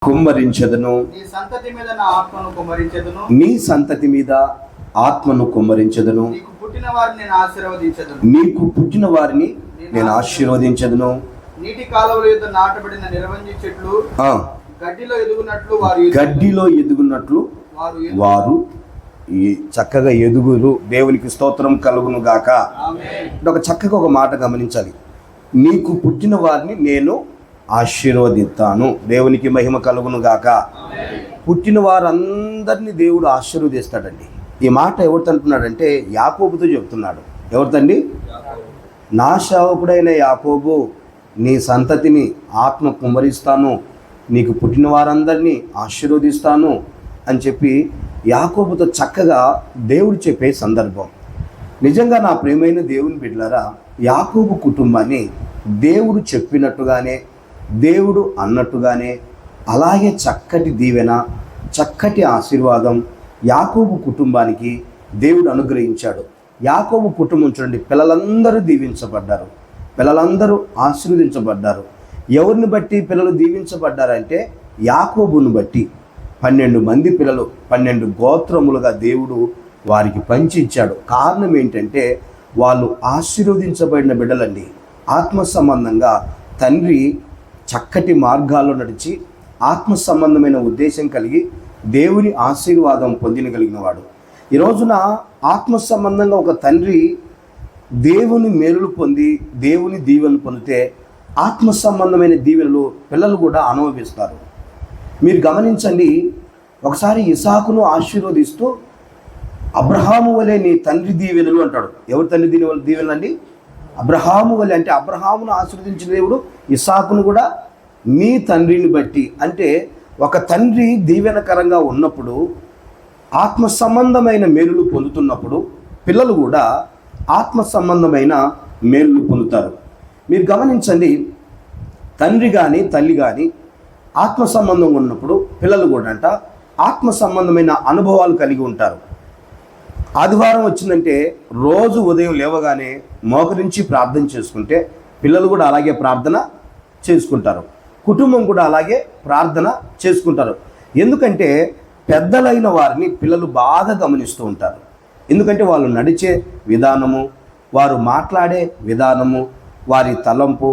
కుమ్మరించెదను. నీ సంతతి మీద నా ఆత్మను కుమ్మరించెదను. నీ సంతతి మీద ఆత్మను కుమ్మరించెదను. నీకు పుట్టిన వారిని నేను ఆశీర్వదించెదను. నీకు పుట్టిన వారిని నేను ఆశీర్వదించెదను. నీటి కాలువల యొద్ద నాటబడిన నిరవంజి చెట్లు గడ్డిలో ఎదుగునట్లు వారు ఈ చక్కగా ఎదుగురు. దేవునికి స్తోత్రం కలుగును గాక. ఒక చక్కగా ఒక మాట గమనించాలి. నీకు పుట్టిన వారిని నేను ఆశీర్వదిస్తాను. దేవునికి మహిమ కలుగును గాక. పుట్టిన వారందరినీ దేవుడు ఆశీర్వదిస్తాడండి. ఈ మాట ఎవరితో అంటున్నాడంటే యాకోబుతో చెబుతున్నాడు. ఎవరితండి? నా సేవకుడైన యాకోబు, నీ సంతతిని ఆత్మ కుమ్మరిస్తాను, నీకు పుట్టిన వారందరినీ ఆశీర్వదిస్తాను అని చెప్పి యాకోబుతో చక్కగా దేవుడు చెప్పే సందర్భం. నిజంగా నా ప్రియమైన దేవుని బిడ్డలారా, యాకోబు కుటుంబాన్ని దేవుడు చెప్పినట్టుగానే, దేవుడు అన్నట్టుగానే అలాగే చక్కటి దీవెన, చక్కటి ఆశీర్వాదం యాకోబు కుటుంబానికి దేవుడు అనుగ్రహించాడు. యాకోబు కుటుంబం చూడండి, పిల్లలందరూ దీవించబడ్డారు, పిల్లలందరూ ఆశీర్వదించబడ్డారు. ఎవరిని బట్టి పిల్లలు దీవించబడ్డారంటే యాకోబును బట్టి. 12 మంది పిల్లలు, 12 గోత్రములుగా దేవుడు వారికి పంచి ఇచ్చాడు. కారణం ఏంటంటే వాళ్ళు ఆశీర్వదించబడిన బిడ్డలండి. ఆత్మ సంబంధంగా తండ్రి చక్కటి మార్గాల్లో నడిచి ఆత్మ సంబంధమైన ఉద్దేశం కలిగి దేవుని ఆశీర్వాదం పొందినగలిగిన వాడు. ఈ రోజున ఆత్మ సంబంధంగా ఒక తండ్రి దేవుని మేలులు పొంది దేవుని దీవెనలు పొందితే ఆత్మ సంబంధమైన దీవెనలు పిల్లలు కూడా అనుభవిస్తారు. మీరు గమనించండి, ఒకసారి ఇసాకును ఆశీర్వదిస్తూ అబ్రహాము వలె నీ తండ్రి దీవెనలు అంటాడు. ఎవరి తండ్రి దీవెనలు అండి? అబ్రహాము వలె. అంటే అబ్రహామును ఆశీర్వదించిన దేవుడు ఇసాకును కూడా నీ తండ్రిని బట్టి. అంటే ఒక తండ్రి దీవెనకరంగా ఉన్నప్పుడు, ఆత్మ సంబంధమైన మేలులు పొందుతున్నప్పుడు పిల్లలు కూడా ఆత్మ సంబంధమైన మేలులు పొందుతారు. మీరు గమనించండి, తండ్రి కానీ తల్లి కానీ ఆత్మ సంబంధంగా ఉన్నప్పుడు పిల్లలు కూడా అంట ఆత్మ సంబంధమైన అనుభవాలు కలిగి ఉంటారు. ఆదివారం వచ్చిందంటే రోజు ఉదయం లేవగానే మోకరించి ప్రార్థన చేసుకుంటే పిల్లలు కూడా అలాగే ప్రార్థన చేసుకుంటారు, కుటుంబం కూడా అలాగే ప్రార్థన చేసుకుంటారు. ఎందుకంటే పెద్దలైన వారిని పిల్లలు బాగా గమనిస్తూ ఉంటారు. ఎందుకంటే వాళ్ళు నడిచే విధానము, వారు మాట్లాడే విధానము, వారి తలంపు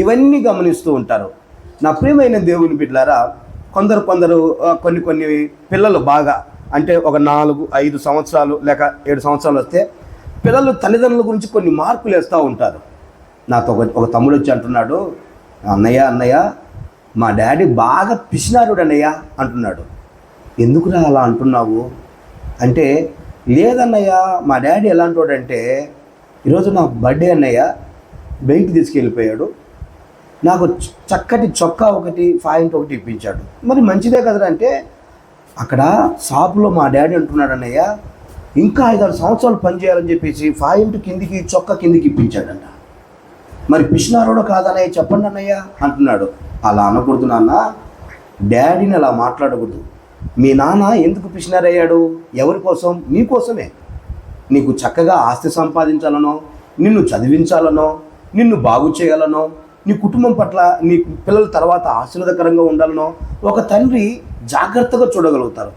ఇవన్నీ గమనిస్తూ ఉంటారు. నా ప్రియమైన దేవుని బిడ్డలారా, కొన్ని పిల్లలు బాగా అంటే ఒక 4-5 సంవత్సరాలు లేక 7 సంవత్సరాలు వస్తే పిల్లలు తల్లిదండ్రుల గురించి కొన్ని మార్పులు వేస్తూ ఉంటారు. నాతో ఒక తమ్ముడు వచ్చి అంటున్నాడు, అన్నయ్య మా డాడీ బాగా పిసినారుడు అన్నయ్య అంటున్నాడు. ఎందుకురా అలా అంటున్నావు అంటే, లేదన్నయ్య మా డాడీ ఎలాంటి వాడంటే ఈరోజు నా బర్త్డే అన్నయ్య బయటికి తీసుకెళ్ళిపోయాడు, నాకు చక్కటి చొక్కా ఒకటి పాయింట్ ఒకటి ఇప్పించాడు. మరి మంచిదే కదరా అంటే, అక్కడ షాపులో మా డాడీ అంటున్నాడు అన్నయ్య ఇంకా 5-6 సంవత్సరాలు పనిచేయాలని చెప్పేసి పాయింట్ కిందికి చొక్కా కిందికి ఇప్పించాడంట. మరి పిసినారోడో కాదన్నయ్య చెప్పండి అన్నయ్య అంటున్నాడు. అలా అనకూడదు నాన్న, డాడీని అలా మాట్లాడకూడదు. మీ నాన్న ఎందుకు పిసినారయ్యాడు? ఎవరి కోసం? నీకోసమే. నీకు చక్కగా ఆస్తి సంపాదించాలనో, నిన్ను చదివించాలనో, నిన్ను బాగు చేయాలనో, నీ కుటుంబం పట్ల నీ పిల్లల తర్వాత ఆశీర్వాదకరంగా ఉండాలనో ఒక తండ్రి జాగ్రత్తగా చూడగలుగుతారు.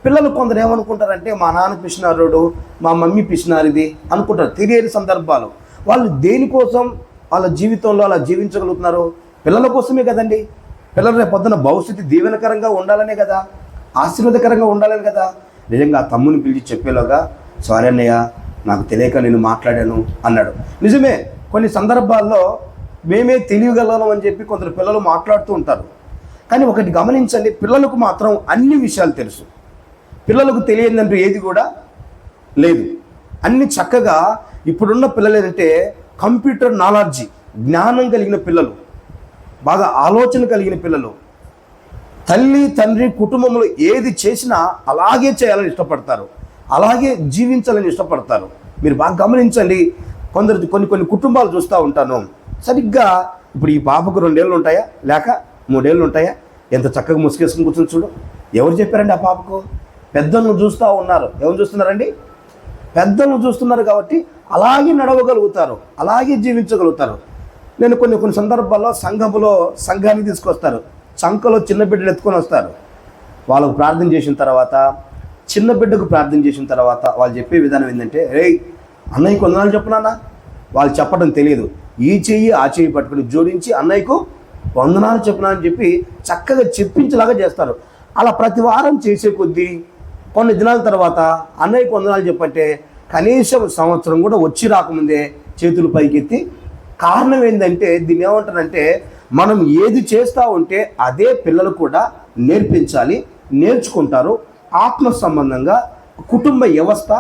పిల్లలు కొందరు ఏమనుకుంటారంటే మా నాన్న పిసినారుడు, మా మమ్మీ పిసినారిది అనుకుంటారు. తెలియని సందర్భాలు. వాళ్ళు దేనికోసం వాళ్ళ జీవితంలో అలా జీవించగలుగుతున్నారు? పిల్లల కోసమే కదండి. పిల్లలు రేపు పొద్దున భవిష్యత్తు దీవెనకరంగా ఉండాలనే కదా, ఆశీర్వాదకరంగా ఉండాలని కదా. నిజంగా ఆ తమ్ముని పిలిచి చెప్పేలోగా, సారీ అన్నయ్య నాకు తెలియక నేను మాట్లాడాను అన్నాడు. నిజమే, కొన్ని సందర్భాల్లో మేమే తెలియగలం అని చెప్పి కొందరు పిల్లలు మాట్లాడుతూ ఉంటారు. కానీ ఒకటి గమనించండి, పిల్లలకు మాత్రం అన్ని విషయాలు తెలుసు. పిల్లలకు తెలియదంటూ ఏది కూడా లేదు. అన్ని చక్కగా ఇప్పుడున్న పిల్లలు ఏంటంటే కంప్యూటర్ నాలెడ్జి, జ్ఞానం కలిగిన పిల్లలు, బాగా ఆలోచన కలిగిన పిల్లలు. తల్లి తండ్రి కుటుంబంలో ఏది చేసినా అలాగే చేయాలని ఇష్టపడతారు, అలాగే జీవించాలని ఇష్టపడతారు. మీరు బాగా గమనించండి, కొన్ని కుటుంబాలు చూస్తూ ఉంటాను. సరిగ్గా ఇప్పుడు ఈ పాపకు 2 ఏళ్ళు ఉంటాయా లేక 3 ఏళ్ళు ఉంటాయా, ఎంత చక్కగా ముసుగేసుకుని కూర్చొని చూడు. ఎవరు చెప్పారండి ఆ పాపకు? పెద్దలను చూస్తూ ఉన్నారు. ఎవరు చూస్తున్నారండి? పెద్దలను చూస్తున్నారు. కాబట్టి అలాగే నడవగలుగుతారు, అలాగే జీవించగలుగుతారు. నేను కొన్ని సందర్భాల్లో సంఘాన్ని తీసుకొస్తారు. చంకలో చిన్న బిడ్డలు ఎత్తుకొని వస్తారు. వాళ్ళకు ప్రార్థన చేసిన తర్వాత, చిన్న బిడ్డకు ప్రార్థన చేసిన తర్వాత వాళ్ళు చెప్పే విధానం ఏంటంటే, రేయ్ అన్నయ్యకు వందనాలు చెప్పనా. వాళ్ళు చెప్పడం తెలియదు, ఈ చెయ్యి ఆ చెయ్యి పట్టుకుని జోడించి అన్నయ్యకు వందనాలు చెప్పనా అని చెప్పి చక్కగా చెప్పించేలాగా చేస్తారు. అలా ప్రతి వారం చేసే కొద్దీ కొన్ని దినాల తర్వాత అన్నయ్యకు వందనాలు చెప్పంటే కనీసం సంవత్సరం కూడా వచ్చి రాకముందే చేతులు పైకెత్తి, కారణం ఏంటంటే దీన్ని ఏమంటారంటే, మనం ఏది చేస్తూ ఉంటే అదే పిల్లలు కూడా నేర్పించాలి, నేర్చుకుంటారు. ఆత్మ సంబంధంగా కుటుంబ వ్యవస్థ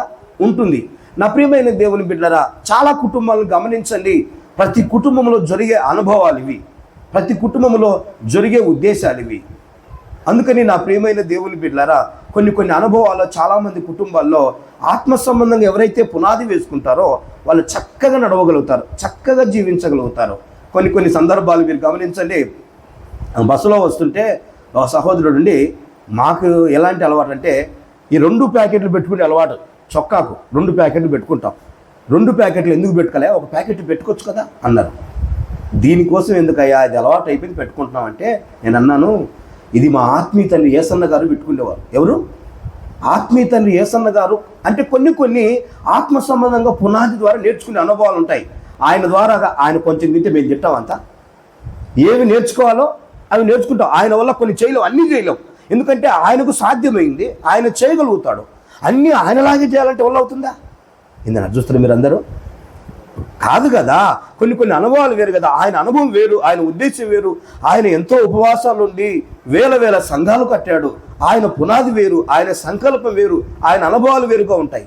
ఉంటుంది. నా ప్రియమైన దేవుని బిడ్డలారా, చాలా కుటుంబాలను గమనించండి. ప్రతి కుటుంబంలో జరిగే అనుభవాలు ఇవి, ప్రతి కుటుంబంలో జరిగే ఉద్దేశాలు ఇవి. అందుకని నా ప్రియమైన దేవుని బిడ్డలారా, కొన్ని అనుభవాల్లో చాలామంది కుటుంబాల్లో ఆత్మ సంబంధంగా ఎవరైతే పునాది వేసుకుంటారో వాళ్ళు చక్కగా నడవగలుగుతారు, చక్కగా జీవించగలుగుతారు. కొన్ని సందర్భాలు మీరు గమనించండి. బస్సులో వస్తుంటే ఒక సహోదరుడు ఉండి, మాకు ఎలాంటి అలవాటు అంటే ఈ 2 ప్యాకెట్లు పెట్టుకునే అలవాటు. చొక్కాకు 2 ప్యాకెట్లు పెట్టుకుంటాం. 2 ప్యాకెట్లు ఎందుకు పెట్టుకోలే, ఒక ప్యాకెట్ పెట్టుకోవచ్చు కదా అన్నారు. దీనికోసం ఎందుకయ్యా, ఇది అలవాటు అయిపోయింది పెట్టుకుంటున్నాం అంటే నేను అన్నాను, ఇది మా ఆత్మీయ తండ్రి యేసన్న గారు పెట్టుకునేవారు. ఎవరు? ఆత్మీయ తండ్రి యేసన్న గారు. అంటే కొన్ని ఆత్మ సంబంధంగా పునాది ద్వారా నేర్చుకునే అనుభవాలు ఉంటాయి. ఆయన ద్వారా ఆయన కొంచెం తింటే మేము తింటామంతా. ఏవి నేర్చుకోవాలో అవి నేర్చుకుంటాం. ఆయన వల్ల కొన్ని చేయలేం, అన్నీ చేయలేం. ఎందుకంటే ఆయనకు సాధ్యమైంది, ఆయన చేయగలుగుతాడు. అన్నీ ఆయనలాగే చేయాలంటే వల్ల అవుతుందా? ఇందని చూస్తారు మీరు అందరూ కాదు కదా. కొన్ని అనుభవాలు వేరు కదా. ఆయన అనుభవం వేరు, ఆయన ఉద్దేశం వేరు. ఆయన ఎంతో ఉపవాసాలు ఉండి వేల సంఘాలు కట్టాడు. ఆయన పునాది వేరు, ఆయన సంకల్పం వేరు, ఆయన అనుభవాలు వేరుగా ఉంటాయి.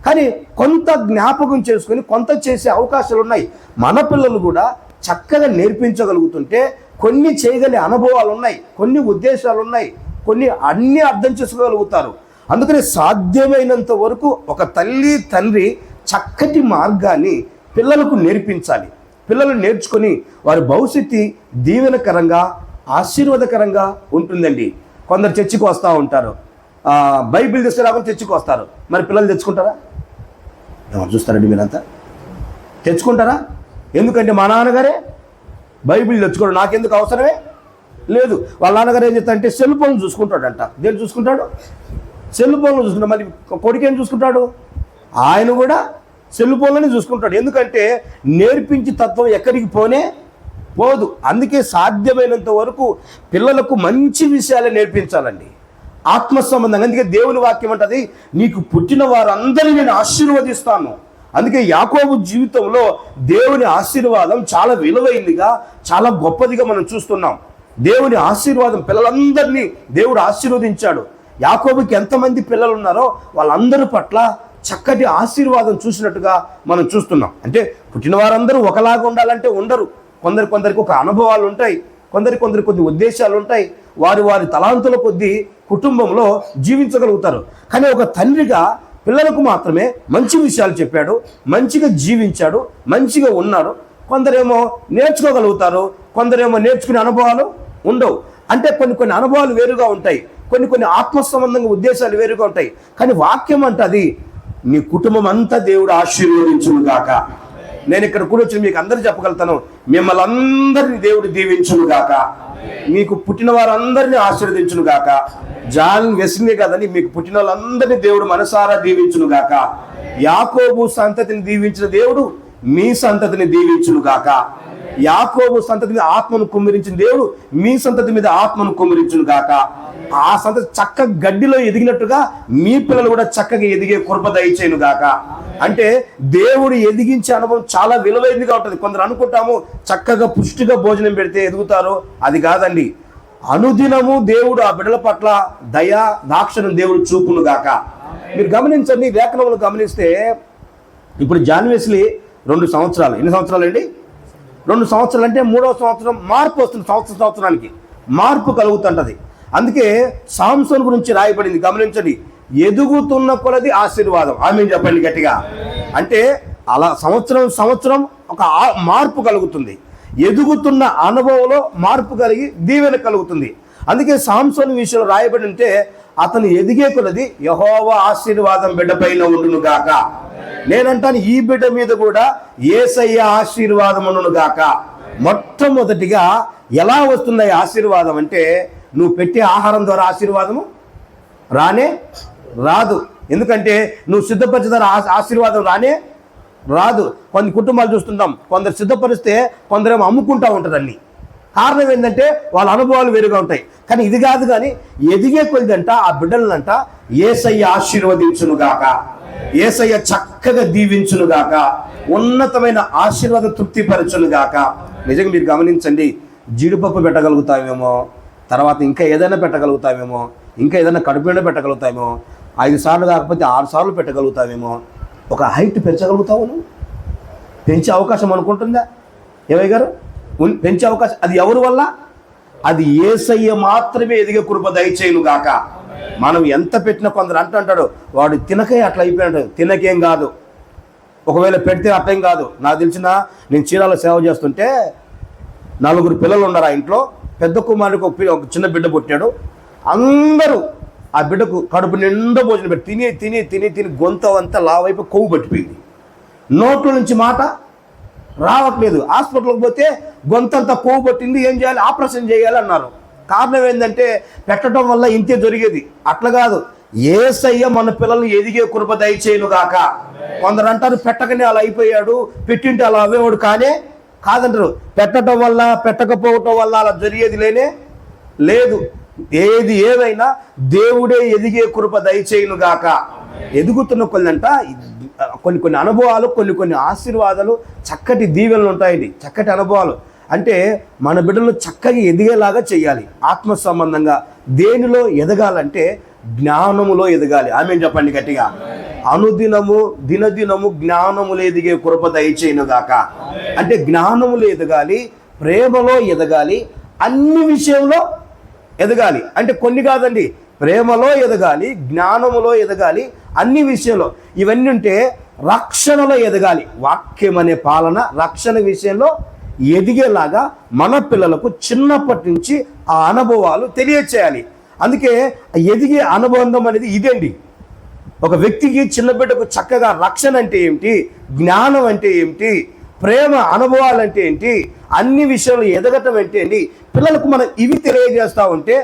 కానీ కొంత జ్ఞాపకం చేసుకొని కొంత చేసే అవకాశాలు ఉన్నాయి. మన పిల్లలు కూడా చక్కగా నేర్పించగలుగుతుంటే కొన్ని చేయగలిగే అనుభవాలు ఉన్నాయి, కొన్ని ఉద్దేశాలు ఉన్నాయి, కొన్ని అన్నీ అర్థం చేసుకోగలుగుతారు. అందుకని సాధ్యమైనంత వరకు ఒక తల్లి తండ్రి చక్కటి మార్గాన్ని పిల్లలకు నేర్పించాలి. పిల్లలు నేర్చుకొని వారి భవిష్యత్తు దీవెనకరంగా ఆశీర్వాదకరంగా ఉంటుందండి. కొందరు చర్చికి వస్తూ ఉంటారు, బైబిల్ తీసుకురాకుండా చర్చికి వస్తారు. మరి పిల్లలు తెచ్చుకుంటారా? ఎవరు చూస్తారండి మీరంతా? తెచ్చుకుంటారా? ఎందుకంటే మా నాన్నగారే బైబిల్ తెచ్చుకోవడం నాకెందుకు అవసరమే లేదు. వాళ్ళ నాన్నగారు ఏం చేస్తాడంటే సెల్ ఫోన్ చూసుకుంటాడంట. దేని చూసుకుంటాడు? సెల్ ఫోన్లో చూసుకుంటాడు. మరి కొడుకేం చూసుకుంటాడు? ఆయన కూడా సెల్ ఫోన్లోనే చూసుకుంటాడు. ఎందుకంటే నేర్పించి తత్వం ఎక్కడికి పోదు. అందుకే సాధ్యమైనంత వరకు పిల్లలకు మంచి విషయాలే నేర్పించాలండి, ఆత్మ సంబంధంగా. అందుకే దేవుని వాక్యం అంటది, నీకు పుట్టిన వారందరినీ నేను ఆశీర్వదిస్తాను. అందుకే యాకోబు జీవితంలో దేవుని ఆశీర్వాదం చాలా విలువైందిగా, చాలా గొప్పదిగా మనం చూస్తున్నాం. దేవుని ఆశీర్వాదం పిల్లలందరినీ దేవుడు ఆశీర్వదించాడు. యాకోబుకి ఎంతమంది పిల్లలు ఉన్నారో వాళ్ళందరి పట్ల చక్కటి ఆశీర్వాదం చూసినట్టుగా మనం చూస్తున్నాం. అంటే పుట్టిన వారందరూ ఒకలాగా ఉండాలంటే ఉండరు. కొందరికి ఒక అనుభవాలు ఉంటాయి, కొందరికి కొద్ది ఉద్దేశాలు ఉంటాయి. వారి తలాంతుల కొద్దీ కుటుంబంలో జీవించగలుగుతారు. కానీ ఒక తండ్రిగా పిల్లలకు మాత్రమే మంచి విషయాలు చెప్పాడు, మంచిగా జీవించాడు, మంచిగా ఉన్నారు. కొందరేమో నేర్చుకోగలుగుతారు, కొందరేమో నేర్చుకునే అనుభవాలు ఉండవు. అంటే కొన్ని అనుభవాలు వేరుగా ఉంటాయి, కొన్ని ఆత్మ సంబంధంగా ఉద్దేశాలు వేరుగా ఉంటాయి. కానీ వాక్యం అంటది, నీ కుటుంబం అంతా దేవుడు ఆశీర్వదించును గాక. నేను ఇక్కడ కూర్చొని మీకు అందరూ చెప్పగలుగుతాను, మిమ్మల్ని అందరినీ దేవుడు దీవించును గాక, మీకు పుట్టిన వారందరినీ ఆశీర్వదించును గాక. జాన్ వెస్లీ కదని మీకు పుట్టిన వాళ్ళందరినీ దేవుడు మనసారా దీవించును గాక. యాకోబు సంతతిని దీవించిన దేవుడు మీ సంతతిని దీవించును గాక. యాకోబు సంతతి మీద ఆత్మను కుమ్మరించిన దేవుడు మీ సంతతి మీద ఆత్మను కుమ్మరించును గాక. ఆ సంతతి చక్క గడ్డిలో ఎదిగినట్టుగా మీ పిల్లలు కూడా చక్కగా ఎదిగే కృప దయచేయును గాక. అంటే దేవుడు ఎదిగించే అనుభవం చాలా విలువైనదిగా ఉంటుంది. కొందరు అనుకుంటాము చక్కగా పుష్టిగా భోజనం పెడితే ఎదుగుతారు, అది కాదండి. అనుదినము దేవుడు ఆ బిడ్డల పట్ల దయా దాక్షను దేవుడు చూపును గాక. మీరు గమనించండి, లేఖనములు గమనిస్తే ఇప్పుడు జాన్ వెస్లీ 2 సంవత్సరాలు, ఎన్ని సంవత్సరాలు అండి? 2 సంవత్సరాలు అంటే 3వ సంవత్సరం మార్పు వస్తుంది. సంవత్సరానికి మార్పు కలుగుతుంటది. అందుకే సాంసోను గురించి రాయబడింది, గమనించండి, ఎదుగుతున్న కొలది ఆశీర్వాదం. ఆమేన్ చెప్పండి గట్టిగా. అంటే అలా సంవత్సరం ఒక మార్పు కలుగుతుంది. ఎదుగుతున్న అనుభవంలో మార్పు కలిగి దీవెన కలుగుతుంది. అందుకే సాంసోను విషయంలో రాయబడి ఉంటే, అతను ఎదిగే కొలది యెహోవా ఆశీర్వాదం బిడ్డపైన ఉండును గాక. నేనంటాను ఈ బిడ్డ మీద కూడా యేసయ్య ఆశీర్వాదం ఉండును గాక. మొట్టమొదటిగా ఎలా వస్తుంది ఆశీర్వాదం అంటే, నువ్వు పెట్టే ఆహారం ద్వారా ఆశీర్వాదము రానే రాదు. ఎందుకంటే నువ్వు సిద్ధపరిచే ద్వారా ఆశీర్వాదం రానే రాదు. కొన్ని కుటుంబాలు చూస్తుంటాం, కొందరు సిద్ధపరిస్తే కొందరేమో అమ్ముకుంటూ ఉంటారు అన్ని. కారణం ఏంటంటే వాళ్ళ అనుభవాలు వేరుగా ఉంటాయి. కానీ ఇది కాదు. కానీ ఎదిగే కొద్దంట ఆ బిడ్డలనంట యేసయ్య ఆశీర్వదించునుగాక, యేసయ్య చక్కగా దీవించునుగాక, ఉన్నతమైన ఆశీర్వాదం తృప్తిపరచునుగాక. నిజంగా మీరు గమనించండి, జీడిపప్పు పెట్టగలుగుతావేమో, తర్వాత ఇంకా ఏదైనా పెట్టగలుగుతావేమో, ఇంకా ఏదైనా కడుపు నిండా పెట్టగలుగుతావేమో, 5 సార్లు కాకపోతే 6 సార్లు పెట్టగలుగుతావేమో. ఒక హైట్ పెంచగలుగుతావు నువ్వు? పెంచే అవకాశం అనుకుంటుందా ఏవై గారు? పెంచే అవకాశం అది ఎవరి వల్ల? అది యేసయ్య మాత్రమే ఎదిగే కృప దయచేయునుగాక. మనం ఎంత పెట్టినా కొందరు అంటాడు, వాడు తినకే అట్లా అయిపోయాడు. తినకేం కాదు, ఒకవేళ పెడితే అట్లేం కాదు. నాకు తెలిసిన, నేను చీరాల సేవ చేస్తుంటే 4 పిల్లలు ఉన్నారు ఆ ఇంట్లో. పెద్ద కుమారుడికి ఒక చిన్న బిడ్డ పుట్టాడు. అందరూ ఆ బిడ్డకు కడుపు నిండా భోజనం పెట్టి తిని తిని తిని తిని గొంతంతా లావైపు కొవ్వు పట్టిపోయింది. నోట్ల నుంచి మాట రావట్లేదు. హాస్పిటల్కి పోతే గొంతంతా కొవ్వు పట్టింది, ఏం చేయాలి? ఆపరేషన్ చేయాలి అన్నారు. కారణం ఏంటంటే పెట్టడం వల్ల ఇంతే జరిగేది. అట్లా కాదు, యేసయ్య మన పిల్లల్ని ఎదిగే కృప దయచేయునుగాక. కొందరు అంటారు పెట్టకనే అలా అయిపోయాడు, పెట్టింటే అలా అవ్వేవాడు. కానీ కాదంటారు, పెట్టడం వల్ల పెట్టకపోవటం వల్ల అలా జరిగేది లేనే లేదు. ఏది ఏదైనా దేవుడే ఎదిగే కృప దయచేయునుగాక. ఎదుగుతున్న కొన్ని అనుభవాలు, కొన్ని ఆశీర్వాదాలు, చక్కటి దీవెనలు ఉంటాయండి. చక్కటి అనుభవాలు అంటే మన బిడ్డలు చక్కగా ఎదిగేలాగా చేయాలి. ఆత్మ సంబంధంగా దేనిలో ఎదగాలంటే జ్ఞానములో ఎదగాలి. ఆమేన్ చెప్పండి గట్టిగా. అనుదినము దినదినము జ్ఞానములో ఎదిగే కృప దయచేయునుగాక. అంటే జ్ఞానములో ఎదగాలి, ప్రేమలో ఎదగాలి, అన్ని విషయంలో ఎదగాలి. అంటే కొన్ని కాదండి, ప్రేమలో ఎదగాలి, జ్ఞానములో ఎదగాలి, అన్ని విషయంలో. ఇవన్నీ ఉంటే రక్షణలో ఎదగాలి. వాక్యం అనే పాలన రక్షణ విషయంలో ఎదిగేలాగా మన పిల్లలకు చిన్నప్పటి నుంచి ఆ అనుభవాలు తెలియచేయాలి. అందుకే ఎదిగే అనుబంధం అనేది ఇదండి. ఒక వ్యక్తికి, చిన్న బిడ్డకు చక్కగా రక్షణ అంటే ఏమిటి, జ్ఞానం అంటే ఏమిటి, ప్రేమ అనుభవాలు అంటే ఏంటి, అన్ని విషయాలు ఎదగటం అంటే ఏంటి, పిల్లలకు మనం ఇవి తెలియజేస్తా ఉంటే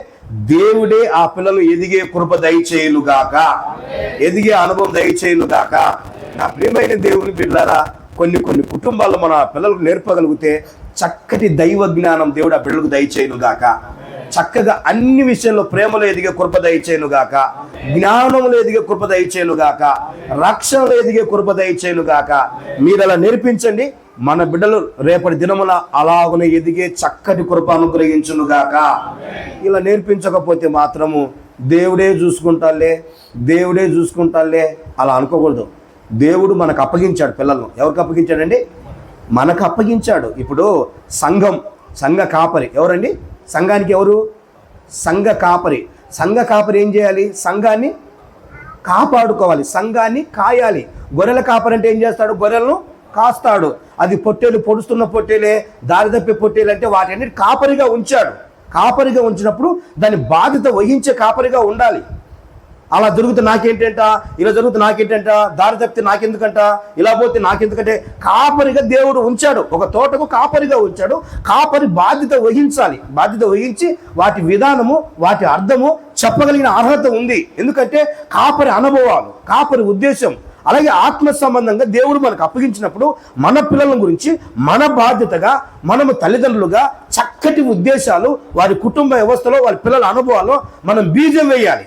దేవుడే ఆ పిల్లలు ఎదిగే కృప దయచేయునుగాక, ఎదిగే అనుభవం దయచేయునుగాక. నా ప్రియమైన దేవుని బిడ్డలారా, కొన్ని కుటుంబాల్లో మన పిల్లలకు నేర్పగలిగితే చక్కటి దైవ జ్ఞానం దేవుడు ఆ బిడ్డలకు దయచేయునుగాక. చక్కగా అన్ని విషయాల్లో ప్రేమలో ఎదిగే కృప దయచేయునుగాక, జ్ఞానంలో ఎదిగే కృప దయచేయునుగాక, రక్షణలో ఎదిగే కృప దయచేయునుగాక. మీరు అలా నేర్పించండి, మన బిడ్డలు రేపటి దినమున అలాగనే ఎదిగే చక్కటి కృప అనుగ్రహించునుగాక. ఇలా నేర్పించకపోతే మాత్రము దేవుడే చూసుకుంటాలే అలా అనుకోకూడదు. దేవుడు మనకు అప్పగించాడు పిల్లలను. ఎవరికి అప్పగించాడండి? మనకు అప్పగించాడు. ఇప్పుడు సంఘ కాపరి ఎవరండి? సంఘానికి ఎవరు? సంఘ కాపరి. సంఘ కాపరి ఏం చేయాలి? సంఘాన్ని కాపాడుకోవాలి, సంఘాన్ని కాయాలి. గొర్రెల కాపరి అంటే ఏం చేస్తాడు? గొర్రెలను కాస్తాడు. అది పొట్టేలు, పొడుస్తున్న పొట్టేలే, దారి తప్పే పొట్టేలు అంటే వాటన్నిటి కాపరిగా ఉంచాడు. కాపరిగా ఉంచినప్పుడు దాని బాధ్యత వహించే కాపరిగా ఉండాలి. అలా జరుగుతూ నాకేంటంట, ఇలా జరుగుతూ నాకేంటంట, దారి తప్పితే నాకెందుకంట, ఇలా పోతే నాకెందుకంటే కాపరిగా దేవుడు ఉంచాడు. ఒక తోటకు కాపరిగా ఉంచాడు. కాపరి బాధ్యత వహించాలి. బాధ్యత వహించి వాటి విధానము, వాటి అర్థము చెప్పగలిగిన అర్హత ఉంది. ఎందుకంటే కాపరి అనుభవాలు, కాపరి ఉద్దేశం. అలాగే ఆత్మ సంబంధంగా దేవుడు మనకు అప్పగించినప్పుడు మన పిల్లల గురించి మన బాధ్యతగా, మనము తల్లిదండ్రులుగా చక్కటి ఉద్దేశాలు, వారి కుటుంబ వ్యవస్థలో, వారి పిల్లల అనుభవాల్లో మనం బీజం వేయాలి.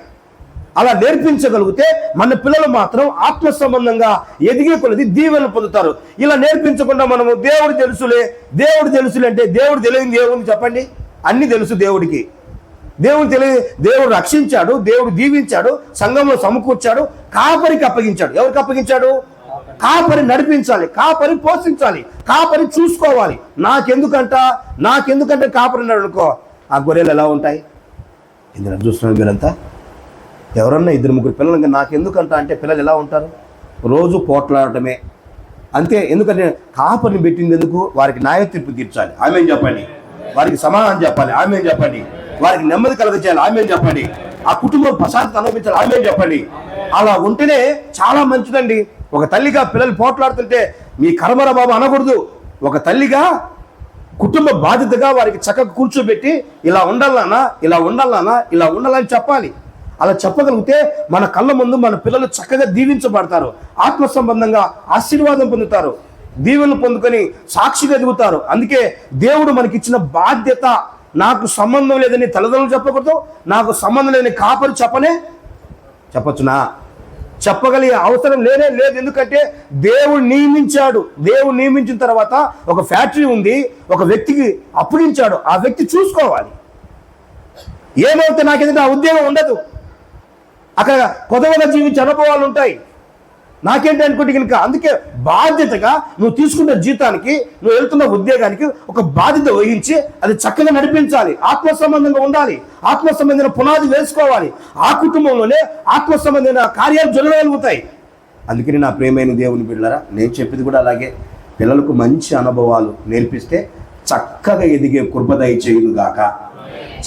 అలా నేర్పించగలిగితే మన పిల్లలు మాత్రం ఆత్మ సంబంధంగా ఎదిగే కొలది దీవెనలు పొందుతారు. ఇలా నేర్పించకుండా మనము దేవుడు తెలుసులే అంటే దేవుడు తెలియదు ఏముంది చెప్పండి? అన్ని తెలుసు దేవుడికి. దేవుడు రక్షించాడు, దేవుడు దీవించాడు, సంఘంలో సమకూర్చాడు, కాపరికి అప్పగించాడు. ఎవరికి అప్పగించాడు? కాపరి నడిపించాలి, కాపరి పోషించాలి, కాపరి చూసుకోవాలి. నాకెందుకంటే కాపరి అనుకో, ఆ గొర్రెలు ఎలా ఉంటాయి? ఇందులో చూస్తున్నారు మీరంతా. ఎవరన్నా 2-3 పిల్లలు నాకెందుకంట అంటే పిల్లలు ఎలా ఉంటారు? రోజు పోట్లాడటమే అంతే. ఎందుకంటే కాపరిని పెట్టింది ఎందుకు? వారికి న్యాయ తీర్పు తీర్చాలి. ఆమేన్ చెప్పండి. వారికి సమాధానం చెప్పాలి. ఆమేన్ చెప్పండి. వారికి నెమ్మది కలగచేయాలి. ఆమేన్ చెప్పండి. ఆ కుటుంబం ప్రశాంతత అనుభవించాలి. ఆమేన్ చెప్పండి. అలా ఉంటేనే చాలా మంచిదండి. ఒక తల్లిగా పిల్లలు పోట్లాడుతుంటే మీ కర్మర బాబు అనకూడదు. ఒక తల్లిగా కుటుంబ బాధ్యతగా వారికి చక్కగా కూర్చోబెట్టి ఇలా ఉండాలన్నా ఇలా ఉండాలన్నా ఇలా ఉండాలని చెప్పాలి. అలా చెప్పగలిగితే మన కళ్ళ ముందు మన పిల్లలు చక్కగా దీవించబడతారు, ఆత్మ సంబంధంగా ఆశీర్వాదం పొందుతారు, దీవెనలు పొందుకొని సాక్షిగా ఎదుగుతారు. అందుకే దేవుడు మనకిచ్చిన బాధ్యత. నాకు సంబంధం లేదని తల్లిదండ్రులు చెప్పకూడదు, నాకు సంబంధం లేదని కాపరి చెప్పచ్చునా? చెప్పగలిగే అవసరం లేదు. ఎందుకంటే దేవుడు నియమించాడు. దేవుడు నియమించిన తర్వాత ఒక ఫ్యాక్టరీ ఉంది, ఒక వ్యక్తికి అప్పగించాడు. ఆ వ్యక్తి చూసుకోవాలి. ఏమైతే నాకేంటంటే ఆ ఉద్యోగం ఉండదు, అక్కడ కొత్తగా జీవించే అనుభవాలు ఉంటాయి. నాకేంటి అనుకుంటే కనుక అందుకే బాధ్యతగా నువ్వు తీసుకున్న జీతానికి, నువ్వు వెళ్తున్న ఉద్యోగానికి ఒక బాధ్యత వహించి అది చక్కగా నడిపించాలి. ఆత్మ సంబంధంగా ఉండాలి, ఆత్మ సంబంధమైన పునాది వేసుకోవాలి. ఆ కుటుంబంలోనే ఆత్మ సంబంధమైన కార్యాలు జరగగలుగుతాయి. అందుకని నా ప్రియమైన దేవుని బిడ్డలారా, నేను చెప్పేది కూడా అలాగే. పిల్లలకు మంచి అనుభవాలు నేర్పిస్తే చక్కగా ఎదిగే కృప దయచేయునుగాక,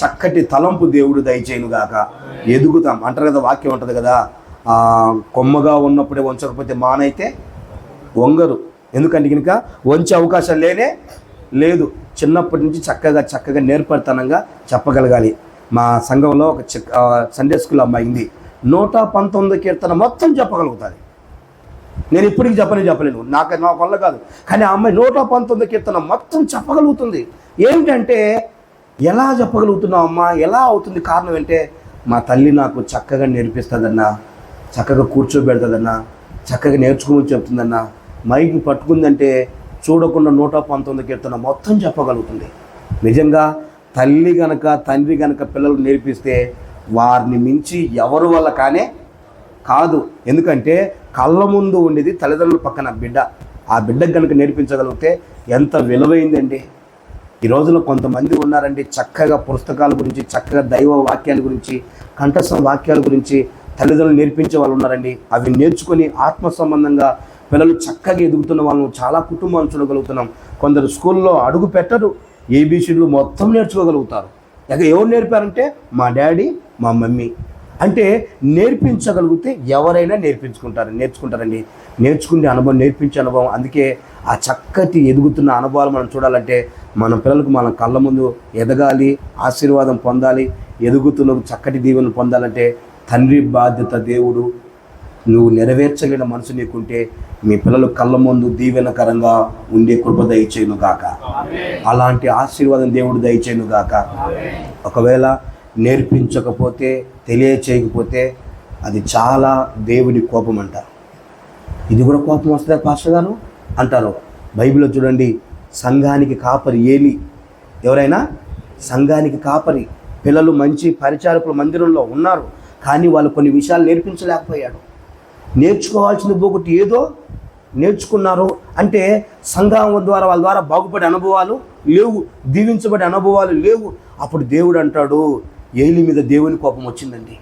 చక్కటి తలంపు దేవుడు దయచేయునుగాక. ఎదుగుతాం అంటారు కదా, వాక్యం ఉంటుంది కదా, కొమ్మగా ఉన్నప్పుడే వంచకపోతే మానైతే వంగరు. ఎందుకంటే కనుక వంచే అవకాశం లేదు. చిన్నప్పటి నుంచి చక్కగా నేర్పరితనంగా చెప్పగలగాలి. మా సంఘంలో ఒక సండే స్కూల్ అమ్మాయి ఉంది, 119 కీర్తన మొత్తం చెప్పగలుగుతుంది. నేను ఇప్పటికి చెప్పలేను, నా వల్ల కాదు. కానీ ఆ అమ్మాయి 119 కీర్తన మొత్తం చెప్పగలుగుతుంది. ఏమిటంటే ఎలా చెప్పగలుగుతున్నావు అమ్మా, ఎలా అవుతుంది? కారణం ఏంటంటే మా తల్లి నాకు చక్కగా నేర్పిస్తుందన్నా, చక్కగా కూర్చోబెడుతుందన్నా, చక్కగా నేర్చుకోమని చెప్తుందన్నా. మైకి పట్టుకుందంటే చూడకుండా 119 కీర్తన మొత్తం చెప్పగలుగుతుంది. నిజంగా తల్లి గనక తండ్రి గనక పిల్లలకు నేర్పిస్తే వారిని మించి ఎవరి వల్ల కాదు. ఎందుకంటే కళ్ళ ముందు ఉండేది తల్లిదండ్రుల పక్కన బిడ్డ. ఆ బిడ్డకు కనుక నేర్పించగలిగితే ఎంత విలువైందండి. ఈ రోజుల్లో కొంతమంది ఉన్నారండి, చక్కగా పుస్తకాల గురించి, చక్కగా దైవ వాక్యాల గురించి, కంఠస్థ వాక్యాల గురించి తల్లిదండ్రులు నేర్పించే వాళ్ళు ఉన్నారండి. అవి నేర్చుకొని ఆత్మ సంబంధంగా పిల్లలు చక్కగా ఎదుగుతున్న వాళ్ళను చాలా కుటుంబాలు చూడగలుగుతున్నాం. కొందరు స్కూల్లో అడుగు పెట్టరు, ఏబీసీలు మొత్తం నేర్చుకోగలుగుతారు. ఇక ఎవరు నేర్పారంటే మా డాడీ, మా మమ్మీ. అంటే నేర్పించగలిగితే ఎవరైనా నేర్చుకుంటారండి. నేర్చుకునే అనుభవం, నేర్పించే అనుభవం. అందుకే ఆ చక్కటి ఎదుగుతున్న అనుభవాలు మనం చూడాలంటే మన పిల్లలకు మన కళ్ళ ముందు ఎదగాలి, ఆశీర్వాదం పొందాలి, ఎదుగుతున్న చక్కటి దీవెనలు పొందాలంటే తండ్రి బాధ్యత. దేవుడు నువ్వు నెరవేర్చగలిగిన మనసు నీకుంటే మీ పిల్లలు కళ్ళ ముందు దీవెనకరంగా ఉండే కృప దయచేయునుగాక. అలాంటి ఆశీర్వాదం దేవుడు దయచేయునుగాక. ఒకవేళ నేర్పించకపోతే, తెలియచేయకపోతే అది చాలా దేవుడి కోపం అంట. ఇది కూడా కోపం వస్తుందా పాస్టర్ గారు అంటారు. బైబిల్లో చూడండి, సంఘానికి కాపరి ఏలి. ఎవరైనా సంఘానికి కాపరి, పిల్లలు మంచి పరిచారకుల మందిరంలో ఉన్నారు, కానీ వాళ్ళు కొన్ని విషయాలు నేర్పించలేకపోయాడు. నేర్చుకోవాల్సిన ఒకటి ఏదో నేర్చుకున్నారు అంటే సంఘం ద్వారా వాళ్ళ ద్వారా బాగుపడే అనుభవాలు లేవు, దీవించబడే అనుభవాలు లేవు. అప్పుడు దేవుడు అంటాడు, ఏలి మీద దేవుని కోపం వచ్చిందండి,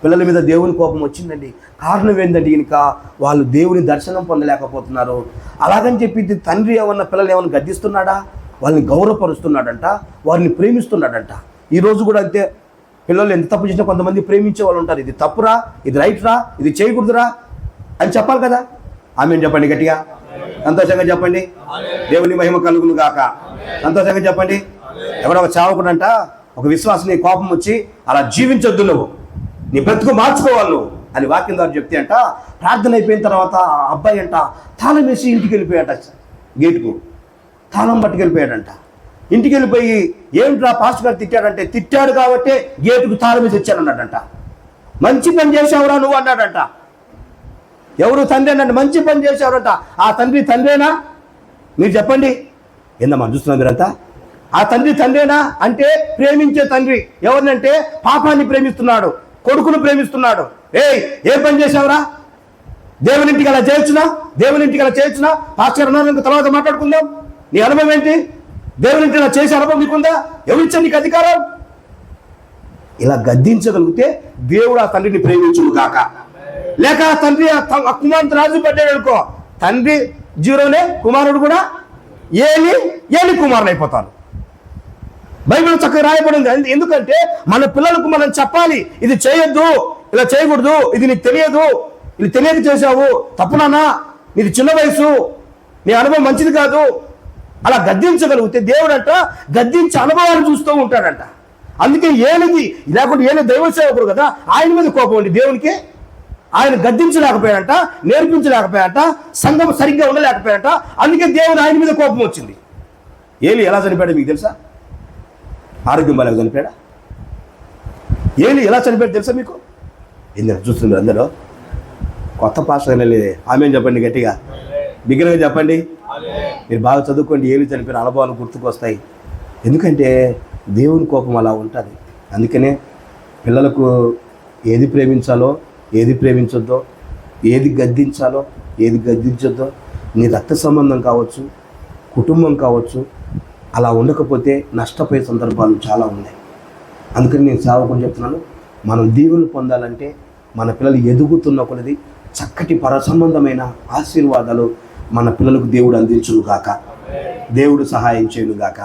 పిల్లల మీద దేవుని కోపం వచ్చిందండి. కారణం ఏంటంటే కనుక వాళ్ళు దేవుని దర్శనం పొందలేకపోతున్నారు. అలాగని చెప్పి తండ్రి ఏమన్నా పిల్లలు ఏమన్నా గద్దిస్తున్నాడా? వాళ్ళని గౌరవపరుస్తున్నాడంట, వారిని ప్రేమిస్తున్నాడంట. ఈరోజు కూడా అంతే. పిల్లలు ఎంత తప్పు చేసినా కొంతమంది ప్రేమించే వాళ్ళు ఉంటారు. ఇది తప్పురా, ఇది రైట్ రా, ఇది చేయకూడదురా అని చెప్పాలి కదా. ఆమెను చెప్పండి గట్టిగా, సంతోషంగా చెప్పండి. దేవుని మహిమ కలుగును గాక. సంతోషంగా చెప్పండి. ఎవరో ఒక చావకుడంట, ఒక విశ్వాసం నీ కోపం వచ్చి అలా జీవించొద్దు, నువ్వు నీ బ్రతుకు మార్చుకోవాలి నువ్వు అని వాక్యం ద్వారా చెప్తే అంట, ప్రార్థన అయిపోయిన తర్వాత ఆ అబ్బాయి అంట తాళం వేసి ఇంటికి వెళ్ళిపోయాట, గేటుకు తాళం పట్టుకెళ్ళిపోయాడంట. ఇంటికి వెళ్ళిపోయి ఏమిట్రా పాస్టర్ గారు తిట్టాడంటే, తిట్టాడు కాబట్టి గేటుకు తాళం వేసి ఇచ్చానన్నాడంట. మంచి పని చేసావురా నువ్వు అన్నాడంట. ఎవరు తండ్రి అన్నాడు, మంచి పని చేసేవారంట. ఆ తండ్రి తండ్రేనా? మీరు చెప్పండి. ఏందమ్మా చూస్తున్నా మీరంతా? ఆ తండ్రి తండ్రేనా అంటే ప్రేమించే తండ్రి. ఎవరినంటే పాపాన్ని ప్రేమిస్తున్నాడు, కొడుకును ప్రేమిస్తున్నాడు. ఏం పని చేసావురా? దేవునింటికి అలా చేయొచ్చునా? దేవునింటికి అలా చేయొచ్చునా? పాస్టర్ అన్నారు, తర్వాత మాట్లాడుకుందాం. నీ అనుభవం ఏంటి? దేవునింటి అలా చేసే అనుభవం నీకుందా? ఎవరిచ్చా నీకు అధికారం? ఇలా గద్దించగలిగితే దేవుడు ఆ తండ్రిని ప్రేమించును గాక. లేక తండ్రి ఆ కుమారుడు రాజు పడ్డాడు అనుకో, తండ్రి జీరోనే, కుమారుడు కూడా ఏలి కుమారుడు అయిపోతారు. బైబిల్ చక్కగా రాయబడింది. ఎందుకంటే మన పిల్లలకు మనం చెప్పాలి, ఇది చేయొద్దు, ఇలా చేయకూడదు, ఇది నీకు తెలియదు, ఇది తెలియక చేసావు, తప్పునానా, నీది చిన్న వయసు, నీ అనుభవం మంచిది కాదు, అలా గద్దించగలిగితే దేవుడు అంట గద్దించే అనుభవాన్ని చూస్తూ ఉంటాడంట. అందుకే ఏలికి లేకుంటే ఏలి దైవ సేవకుడు కదా, ఆయన మీద కోపం అండి దేవునికి. ఆయన గద్దించలేకపోయాడంట, నేర్పించలేకపోయాడంట, సంఘం సరిగ్గా ఉండలేకపోయాడంట. అందుకే దేవుడు ఆయన మీద కోపం వచ్చింది. ఏలి ఎలా చనిపోయాడు మీకు తెలుసా? ఆరోగ్యం బాగా చనిపోయాడా? ఏలి ఎలా చనిపోయాడు తెలుసా మీకు? ఏంటంటే చూస్తున్నారు అందరూ కొత్త పాస్టర్ లేదు. ఆమె చెప్పండి గట్టిగా, బిగ్గరగా చెప్పండి. మీరు బాగా చదువుకోండి, ఏలి చనిపోయిన అనుభవాలు గుర్తుకొస్తాయి. ఎందుకంటే దేవుని కోపం అలా ఉంటుంది. అందుకనే పిల్లలకు ఏది ప్రేమించాలో, ఏది ప్రేమించొద్దో, ఏది గద్దించాలో, ఏది గద్దించొద్దో, నీ రక్త సంబంధం కావచ్చు, కుటుంబం కావచ్చు, అలా ఉండకపోతే నష్టపోయే సందర్భాలు చాలా ఉన్నాయి. అందుకని నేను సేవకుని చెప్తున్నాను, మనం దీవెనలు పొందాలంటే మన పిల్లలు ఎదుగుతున్న కొలది చక్కటి పరసంబంధమైన ఆశీర్వాదాలు మన పిల్లలకు దేవుడు అందించును గాక, దేవుడు సహాయం చేయను గాక.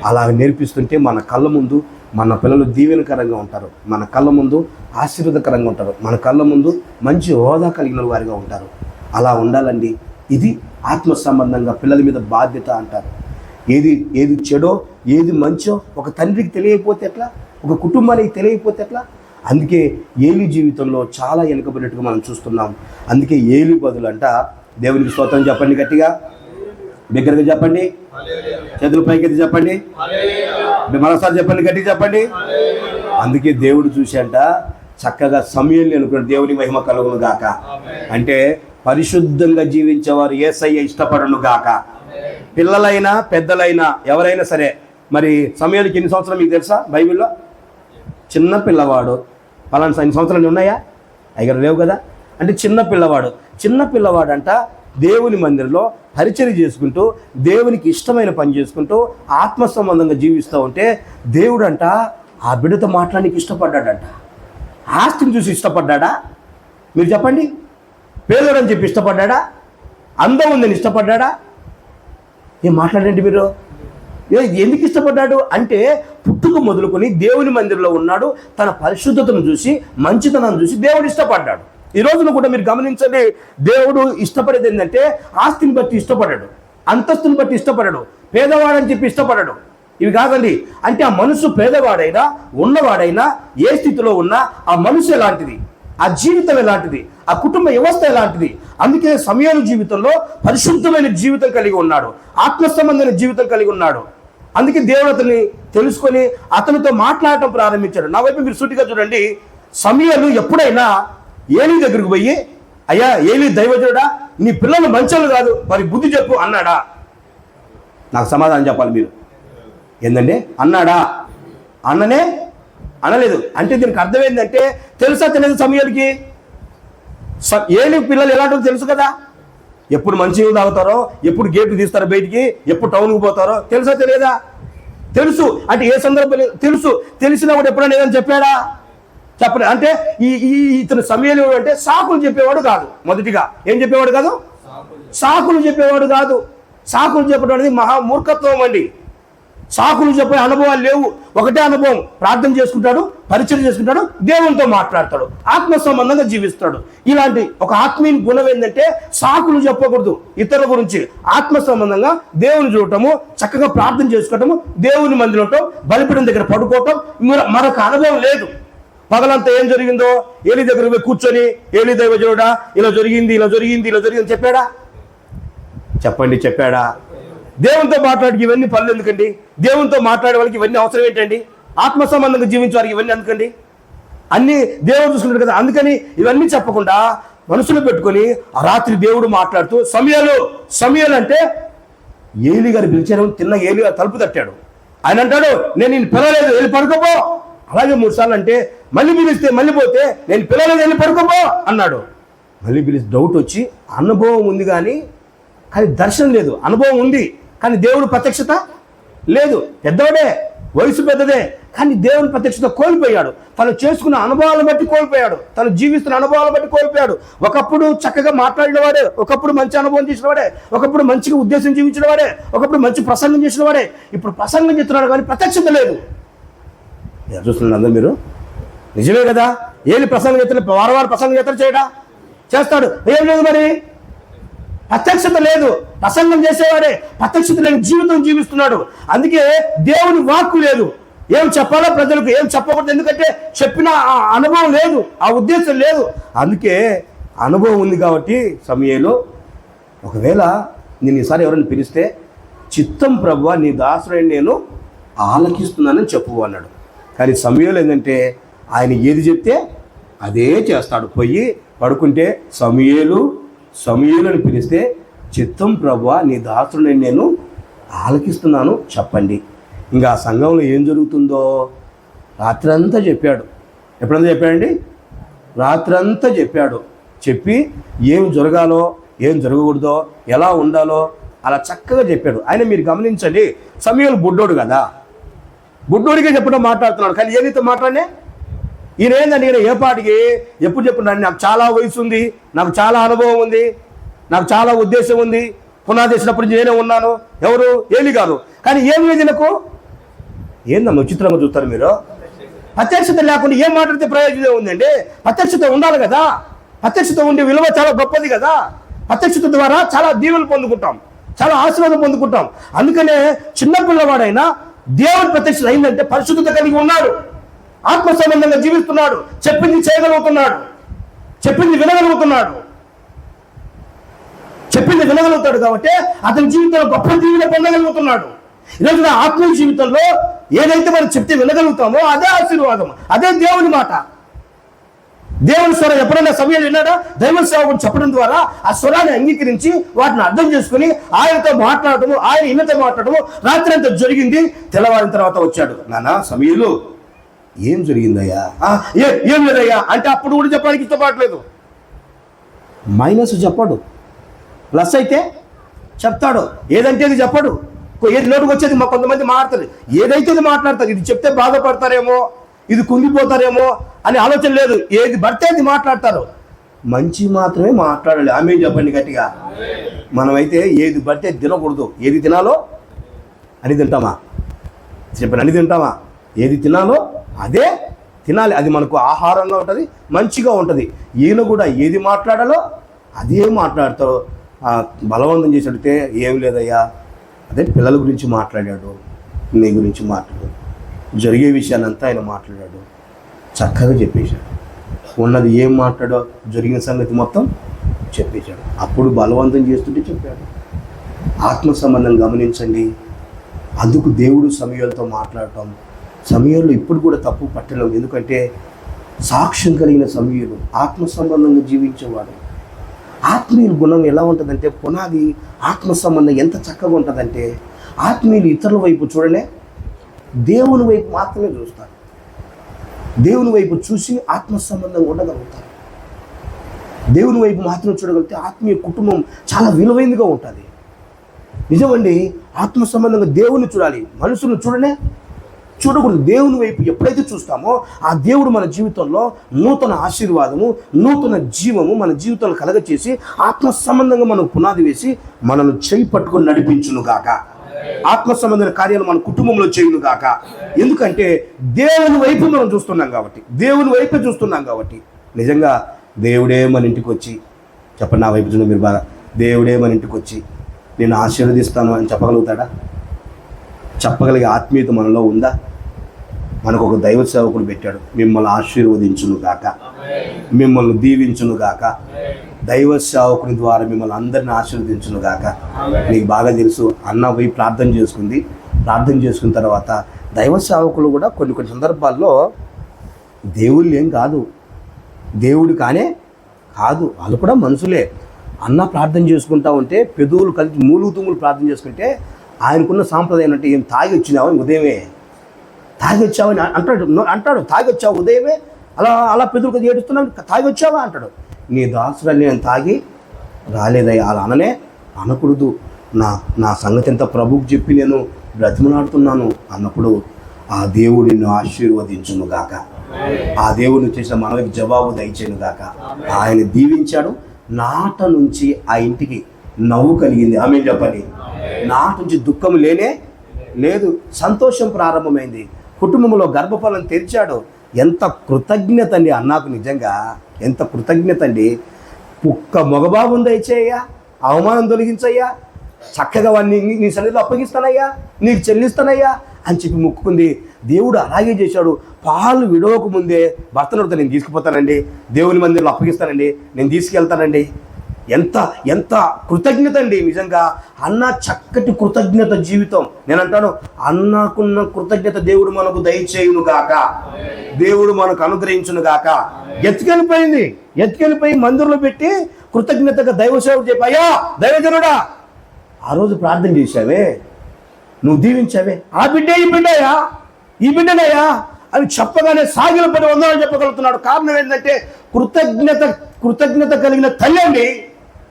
అలా నేర్పిస్తుంటే మన కళ్ళ ముందు మన పిల్లలు దీవెనకరంగా ఉంటారు, మన కళ్ళ ముందు ఆశీర్వాదకరంగా ఉంటారు, మన కళ్ళ ముందు మంచి హోదా కలిగిన వారిగా ఉంటారు. అలా ఉండాలండి. ఇది ఆత్మ సంబంధంగా పిల్లల మీద బాధ్యత అంటారు. ఏది చెడో ఏది మంచో ఒక తండ్రికి తెలియకపోతే ఎట్లా, ఒక కుటుంబానికి తెలియకపోతే ఎట్లా? అందుకే ఏలి జీవితంలో చాలా వెనుకబడినట్టుగా మనం చూస్తున్నాం. అందుకే ఏలి బదులు అంట దేవునికి స్తోత్రం చెప్పండి, గట్టిగా బిగ్గరగా చెప్పండి, చేతుల పైకి చెప్పండి, మరోసారి చెప్పండి, గట్టిగా చెప్పండి. అందుకే దేవుడు చూశాంట చక్కగా సమయాన్ని అనుకున్నాడు, దేవుని మహిమ కలుగును గాక. అంటే పరిశుద్ధంగా జీవించేవారు యేసయ్య ఇష్టపడను గాక. పిల్లలైనా పెద్దలైనా ఎవరైనా సరే. మరి సమయానికి ఎన్ని సంవత్సరాలు మీకు తెలుసా? బైబిల్లో చిన్న పిల్లవాడు పలానా 5 సంవత్సరాలు ఉన్నాయా? అయ్యారు లేవు కదా. అంటే చిన్న పిల్లవాడు అంట దేవుని మందిరంలో పరిచర్య చేసుకుంటూ దేవునికి ఇష్టమైన పని చేసుకుంటూ ఆత్మ సంబంధంగా జీవిస్తూ ఉంటే దేవుడు అంట ఆ బిడ్డతో మాట్లాడడానికి ఇష్టపడ్డాడంట. ఆస్తిని చూసి ఇష్టపడ్డాడా? మీరు చెప్పండి. పేదోడని చెప్పి ఇష్టపడ్డాడా? అందం ఉందని ఇష్టపడ్డాడా? ఏం మాట్లాడండి మీరు. ఎందుకు ఇష్టపడ్డాడు అంటే పుట్టుక మొదలుకొని దేవుని మందిరంలో ఉన్నాడు, తన పరిశుద్ధతను చూసి మంచితనాన్ని చూసి దేవుడు ఇష్టపడ్డాడు. ఈ రోజున కూడా మీరు గమనించండి, దేవుడు ఇష్టపడేది ఏంటంటే ఆస్తిని బట్టి ఇష్టపడాడు, అంతస్తుని బట్టి ఇష్టపడాడు, పేదవాడని చెప్పి ఇష్టపడాడు. ఇవి కాదండి. అంటే ఆ మనసు పేదవాడైనా ఉన్నవాడైనా ఏ స్థితిలో ఉన్నా ఆ మనసు ఎలాంటిది, ఆ జీవితం ఎలాంటిది, ఆ కుటుంబ వ్యవస్థ ఎలాంటిది. అందుకే సమయాల జీవితంలో పరిశుద్ధమైన జీవితం కలిగి ఉన్నాడు, ఆత్మ సంబంధమైన జీవితం కలిగి ఉన్నాడు. అందుకే దేవుడు అతన్ని తెలుసుకొని అతనితో మాట్లాడటం ప్రారంభించాడు. నా వైపు మీరు సూటిగా చూడండి. సమయాలు ఎప్పుడైనా ఏలి దగ్గరికి పోయి, అయ్యా ఏలి దైవజనుడా, నీ పిల్లలు మంచోళ్ళు కాదు, మరి బుద్ధి చెప్పు అన్నాడా? నాకు సమాధానం చెప్పాలి మీరు. ఏంటంటే అన్నాడా? అనలేదు. అంటే దీనికి అర్థం ఏంటంటే తెలుసా తెలియదు సమయాలకి? ఏలి పిల్లలు ఎలాంటివి తెలుసు కదా. ఎప్పుడు మంచి నీళ్ళు తాగుతారో, ఎప్పుడు గేట్లు తీస్తారో బయటికి, ఎప్పుడు టౌన్కి పోతారో తెలుసా తెలియదా? తెలుసు. అంటే ఏ సందర్భం తెలుసు. తెలిసినప్పుడు ఎప్పుడైనా ఏదని చెప్పాడా? చెప్పలేదు. అంటే ఇతను సమయంలో అంటే సాకులు చెప్పేవాడు కాదు. మొదటిగా ఏం చెప్పేవాడు కాదు? సాకులు చెప్పేవాడు కాదు. సాకులు చెప్పడం అనేది మహా మూర్ఖత్వం అండి. సాకులు చెప్పే అనుభవాలు లేవు. ఒకటే అనుభవం, ప్రార్థన చేసుకుంటాడు, పరిచయం చేసుకుంటాడు, దేవునితో మాట్లాడతాడు, ఆత్మ సంబంధంగా జీవిస్తాడు. ఇలాంటి ఒక ఆత్మీయ గుణం ఏంటంటే సాకులు చెప్పకూడదు. ఇతరుల గురించి ఆత్మ సంబంధంగా దేవుని చూడటము, చక్కగా ప్రార్థన చేసుకోవటము, దేవుని మందిరం ఉండటం, బలిపీఠం దగ్గర పడుకోవటం మరొక అనుభవం లేదు. పగలంతా ఏం జరిగిందో ఏలి దగ్గర పోయి కూర్చొని ఏలి దైవజనుడా ఇలా జరిగింది చెప్పాడా? చెప్పండి, చెప్పాడా? దేవునితో మాట్లాడి ఇవన్నీ పనులు ఎందుకండి? దేవునితో మాట్లాడే వాళ్ళకి ఇవన్నీ అవసరం ఏంటండి? ఆత్మ సంబంధంగా జీవించే వారికి ఇవన్నీ ఎందుకండి? అన్నీ దేవుడు చూసుకుంటాడు కదా. అందుకని ఇవన్నీ చెప్పకుండా మనసులో పెట్టుకొని ఆ రాత్రి దేవుడు మాట్లాడుతూ సమయాలు అంటే ఏలి గారు పిలిచారు. తిన్న ఏలి గారు తలుపు తట్టాడు. ఆయన అంటాడు, నేను నిన్ను పిలవలేదు, వెళ్ళి పడుకోపో. అలాగే 3 సార్లు అంటే మళ్ళీ పిలిస్తే మళ్ళీ పోతే, నేను పిలవలేదు, వెళ్ళి పడుకోపో అన్నాడు. మళ్ళీ పిలిచి డౌట్ వచ్చి అనుభవం ఉంది కానీ దర్శనం లేదు. అనుభవం ఉంది కానీ దేవుడు ప్రత్యక్షత లేదు. పెద్దవాడే, వయసు పెద్దదే, కానీ దేవుని ప్రత్యక్షత కోల్పోయాడు. తను చేసుకున్న అనుభవాలను బట్టి కోల్పోయాడు, తను జీవిస్తున్న అనుభవాలను బట్టి కోల్పోయాడు. ఒకప్పుడు చక్కగా మాట్లాడిన వాడే, ఒకప్పుడు మంచి అనుభవం చేసిన వాడే, ఒకప్పుడు మంచిగా ఉద్దేశం జీవించిన వాడే, ఒకప్పుడు మంచి ప్రసంగం చేసిన వాడే. ఇప్పుడు ప్రసంగం చేస్తున్నాడు కానీ ప్రత్యక్షత లేదు. చూస్తున్నారు అందరూ మీరు. నిజమే కదా. ఏలి ప్రసంగం చేస్తున్న వారం ప్రసంగం చేస్తాడు, చేస్తాడు. ఏం లేదు మరి. ప్రత్యక్షత లేదు. ప్రసంగం చేసేవాడే ప్రత్యక్షత లేని జీవితం జీవిస్తున్నాడు. అందుకే దేవుని వాక్కు లేదు. ఏం చెప్పాలో ప్రజలకు, ఏం చెప్పకూడదు. ఎందుకంటే చెప్పిన ఆ అనుభవం లేదు, ఆ ఉద్దేశం లేదు. అందుకే అనుభవం ఉంది కాబట్టి సమూయేలు, ఒకవేళ నేను ఈసారి ఎవరైనా పిలిస్తే చిత్తం ప్రభువా నీ దాసుడైన నేను ఆలకిస్తున్నానని చెప్పు అన్నాడు. కానీ సమూయేలు ఏంటంటే ఆయన ఏది చెప్తే అదే చేస్తాడు. పోయి పడుకుంటే సమూయేలు సమూయేలు అని పిలిస్తే చిత్తం ప్రభువా నీ దాసుడైన నేను ఆలకిస్తున్నాను చెప్పండి. ఇంకా ఆ సంఘంలో ఏం జరుగుతుందో రాత్రంతా చెప్పాడు. ఎప్పుడంతా చెప్పాడండి? రాత్రంతా చెప్పాడు. చెప్పి ఏం జరగాలో ఏం జరగకూడదో ఎలా ఉండాలో అలా చక్కగా చెప్పాడు. ఆయన మీరు గమనించండి, సమూయేలు బుడ్డోడు కదా, బుడ్డోడికే చెప్పడం మాట్లాడుతున్నాడు. కానీ ఏదైతే మాట్లాడే ఈయన ఏంటంటే ఈయన ఏ పాటికి ఎప్పుడు చెప్పున్నాడు, నాకు చాలా వయసు ఉంది, నాకు చాలా అనుభవం ఉంది, నాకు చాలా ఉద్దేశం ఉంది, పునాది వేసినప్పుడు నేనే ఉన్నాను. ఎవరు? ఏలి గారు. కానీ ఏమి లేదు నాకు. ఏందమ్మా విచిత్రంగా చూస్తారు మీరు? ప్రత్యక్షత లేకుండా ఏం మాట్లాడితే ప్రయోజనం ఉందండి? ప్రత్యక్షత ఉండాలి కదా. ప్రత్యక్షత ఉండే విలువ చాలా గొప్పది కదా. ప్రత్యక్షత ద్వారా చాలా దీవెనలు పొందుకుంటాం, చాలా ఆశీర్వాదం పొందుకుంటాం. అందుకనే చిన్నపిల్లవాడైనా దేవుని ప్రత్యక్షత అయిందంటే పరిశుద్ధత కలిగి ఉన్నాడు, ఆత్మ సంబంధంగా జీవిస్తున్నాడు, చెప్పింది చేయగలుగుతున్నాడు, చెప్పింది వినగలుగుతున్నాడు, చెప్పింది వినగలుగుతాడు. కాబట్టి అతని జీవితంలో గొప్ప దీవెన పొందగలుగుతున్నాడు. ఈరోజు నా ఆత్మీయ జీవితంలో ఏదైతే మనం చెప్తే వినగలుగుతామో అదే ఆశీర్వాదం, అదే దేవుని మాట. దేవుని స్వరం ఎప్పుడైనా సమయాలు విన్నాడా? దైవ సేవకుడు చెప్పడం ద్వారా ఆ స్వరాన్ని అంగీకరించి వాటిని అర్థం చేసుకుని ఆయనతో మాట్లాడటము, ఆయన ఇన్నతో మాట్లాడటము రాత్రి అంతా జరిగింది. తెల్లవారిన తర్వాత వచ్చాడు, నానా సమయంలో ఏం జరిగిందయ్యా? ఏం లేదయ్యా అంటే అప్పుడు కూడా చెప్పడానికి ఇష్టపడలేదు. మైనస్ చెప్పాడు, ప్లస్ అయితే చెప్తాడు. ఏదంటే అది చెప్పడు. ఏది నోటుకు వచ్చేది కొంతమంది మాట్లాడతారు, ఏదైతే అది మాట్లాడతారు. ఇది చెప్తే బాధపడతారేమో, ఇది కుంగిపోతారేమో అని ఆలోచన లేదు. ఏది పడితే అది మాట్లాడతారు. మంచి మాత్రమే మాట్లాడాలి. ఆమె చెప్పండి గట్టిగా. మనమైతే ఏది పడితే తినకూడదు. ఏది తినాలో అని తింటామా? చెప్పండి, అని తింటామా? ఏది తినాలో అదే తినాలి. అది మనకు ఆహారంగా ఉంటుంది, మంచిగా ఉంటుంది. ఈయన కూడా ఏది మాట్లాడాలో అదే మాట్లాడతారు. బలవంతం చేసి అడిగితే ఏం లేదయ్యా, అదే పిల్లల గురించి మాట్లాడాడు, నీ గురించి మాట్లాడాడు, జరిగే విషయాన్నంతా ఆయన మాట్లాడాడు, చక్కగా చెప్పేశాడు. ఉన్నది ఏం మాట్లాడో జరిగిన సంగతి మొత్తం చెప్పేశాడు. అప్పుడు బలవంతం చేస్తుంటే చెప్పాడు. ఆత్మ సంబంధం గమనించండి. అందుకు దేవుడు సమూయేలుతో మాట్లాడటం, సమూయేలు ఇప్పుడు కూడా తప్పు పట్టడం. ఎందుకంటే సాక్ష్యం కలిగిన సమూయేలు ఆత్మ సంబంధంగా జీవించేవాడు. ఆత్మీయుల గుణం ఎలా ఉంటుందంటే, పునాది ఆత్మ సంబంధం ఎంత చక్కగా ఉంటుందంటే, ఆత్మీయులు ఇతరుల వైపు చూడలే, దేవుని వైపు మాత్రమే చూస్తారు. దేవుని వైపు చూసి ఆత్మ సంబంధంగా ఉండగలుగుతారు. దేవుని వైపు మాత్రం చూడగలిగితే ఆత్మీయ కుటుంబం చాలా విలువైనదిగా ఉంటుంది. నిజమండి, ఆత్మ సంబంధంగా దేవుని చూడాలి, మనుషులను చూడకూడదు. దేవుని వైపు ఎప్పుడైతే చూస్తామో ఆ దేవుడు మన జీవితంలో నూతన ఆశీర్వాదము, నూతన జీవము మన జీవితంలో కలగచేసి ఆత్మ సంబంధంగా మనకు పునాది వేసి మనల్ని చేయి పట్టుకొని నడిపించును గాక. ఆత్మ సంబంధమైన కార్యాలు మన కుటుంబంలో చేయును గాక. ఎందుకంటే దేవుని వైపు మనం చూస్తున్నాం కాబట్టి, దేవుని వైపే చూస్తున్నాం కాబట్టి. నిజంగా దేవుడే మన ఇంటికి వచ్చి, చెప్పండి నా వైపు చూడండి మీరు బాగా, దేవుడే మన ఇంటికి వచ్చి నేను ఆశీర్వదిస్తాను అని చెప్పగలుగుతాడా? చెప్పగలిగే ఆత్మీయత మనలో ఉందా? మనకు ఒక దైవ సేవకుడు పెట్టాడు, మిమ్మల్ని ఆశీర్వదించును గాక, మిమ్మల్ని దీవించును గాక, దైవ సేవకుని ద్వారా మిమ్మల్ని అందరిని ఆశీర్వదించును గాక. నీకు బాగా తెలుసు, అన్న పోయి ప్రార్థన చేసుకున్న తర్వాత దైవ సేవకులు కూడా కొన్ని సందర్భాల్లో దేవుళ్ళు ఏం కాదు, దేవుడు కాదు, వాళ్ళు కూడా మనుషులే. అన్న ప్రార్థన చేసుకుంటా ఉంటే పెదవులు కలిసి మూలుగుతుములు ప్రార్థన చేసుకుంటే ఆయనకున్న సాంప్రదాయం అంటే, ఏం తాగి వచ్చినావని ఉదయమే, తాగి వచ్చావని అంటాడు. తాగి వచ్చావు ఉదయమే, అలా పెదవులు కొద్దిగా ఏడుస్తున్నావు, తాగి వచ్చావా అంటాడు. నీ దాసురాన్ని నేను తాగి రాలేదయ్యా అలా అనకూడదు. నా సంగతి ఎంత ప్రభువుకి చెప్పి నేను బ్రతిమలాడుతున్నాను అన్నప్పుడు ఆ దేవుడు నిన్ను ఆశీర్వదించును గాక, ఆ దేవుడు చేసిన మనకి జవాబు దయచేను గాక. ఆయన దీవించాడు. నాట నుంచి ఆ ఇంటికి నవ్వు కలిగింది. ఆమె చెప్పండి. నాట నుంచి దుఃఖం లేదు, సంతోషం ప్రారంభమైంది. కుటుంబంలో గర్భఫలం తెరిచాడు. ఎంత కృతజ్ఞత అండి అన్నాకు, నిజంగా ఎంత కృతజ్ఞత అండి. ఒక్క మగబాబుని దయచేయ్యా అవమానం తొలగించయ్యా, చక్కగా వాడిని నీ సన్నిధిలో అప్పగిస్తానయ్యా, నీకు చెల్లిస్తానయ్యా అని చెప్పి మొక్కుకుంది. దేవుడు అలాగే చేశాడు. పాలు విడవక ముందే భర్తను నేను తీసుకుపోతానండి, దేవుని మందిరంలో అప్పగిస్తానండి, నేను తీసుకెళ్తానండి. ఎంత ఎంత కృతజ్ఞత అండి నిజంగా. అన్న చక్కటి కృతజ్ఞత జీవితం. నేను అంటాను, అన్నకున్న కృతజ్ఞత దేవుడు మనకు దయచేయును గాక, దేవుడు మనకు అనుగ్రహించును గాక. ఎత్తుకెళ్ళిపోయి మందిరంలో పెట్టి కృతజ్ఞతగా దైవ సేవకు చెప్పి, అయ్యా దైవజనుడా, ఆ రోజు ప్రార్థన చేశావే, నువ్వు దీవించావే, ఆ బిడ్డే ఈ బిడ్డనయ్యా అని చెప్పగానే సాగిలపడి వందనాలు చెప్పగలుగుతున్నాడు. కారణం ఏంటంటే కృతజ్ఞత కలిగిన తల్లి అండి,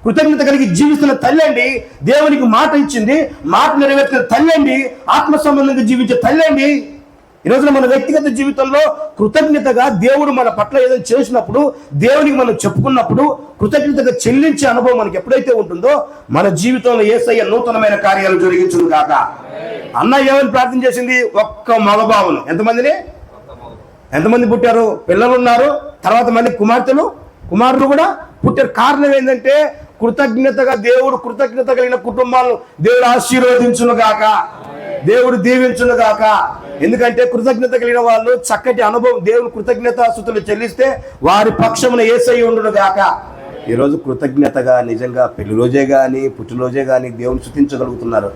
కృతజ్ఞత కలిగి జీవిస్తున్న తల్లి అండి, దేవునికి మాట ఇచ్చింది, మాట నెరవేర్చిన తల్లి అండి, ఆత్మ సంబంధంగా జీవించే తల్లి అండి. ఈరోజున మన వ్యక్తిగత జీవితంలో కృతజ్ఞతగా దేవుడు మన పట్ల ఏదైనా చేసినప్పుడు, దేవునికి మనం చెప్పుకున్నప్పుడు కృతజ్ఞతగా చెల్లించే అనుభవం మనకి ఎప్పుడైతే ఉంటుందో మన జీవితంలో యేసయ్య నూతనమైన కార్యాలు జరిగించును గాక. అన్న ఏమని ప్రార్థన చేసింది? ఒక్క మగబావును. ఎంతమంది పుట్టారు? పిల్లలు ఉన్నారు, తర్వాత మళ్ళీ కుమారులు కూడా పుట్టారు. కారణం ఏంటంటే కృతజ్ఞతగా దేవుడు కృతజ్ఞత కలిగిన కుటుంబాలను దేవుడు ఆశీర్వదించును గాక, దేవుడు దీవించును గాక. ఎందుకంటే కృతజ్ఞత కలిగిన వాళ్ళు చక్కటి అనుభవం, దేవుడు కృతజ్ఞతాస్తుతులు చెల్లిస్తే వారి పక్షమున యేసయ్య ఉండును గాక. ఈరోజు కృతజ్ఞతగా నిజంగా పెళ్లి రోజే కానీ పుట్టినరోజే కానీ దేవుని స్తుతించగలుగుతున్నారు.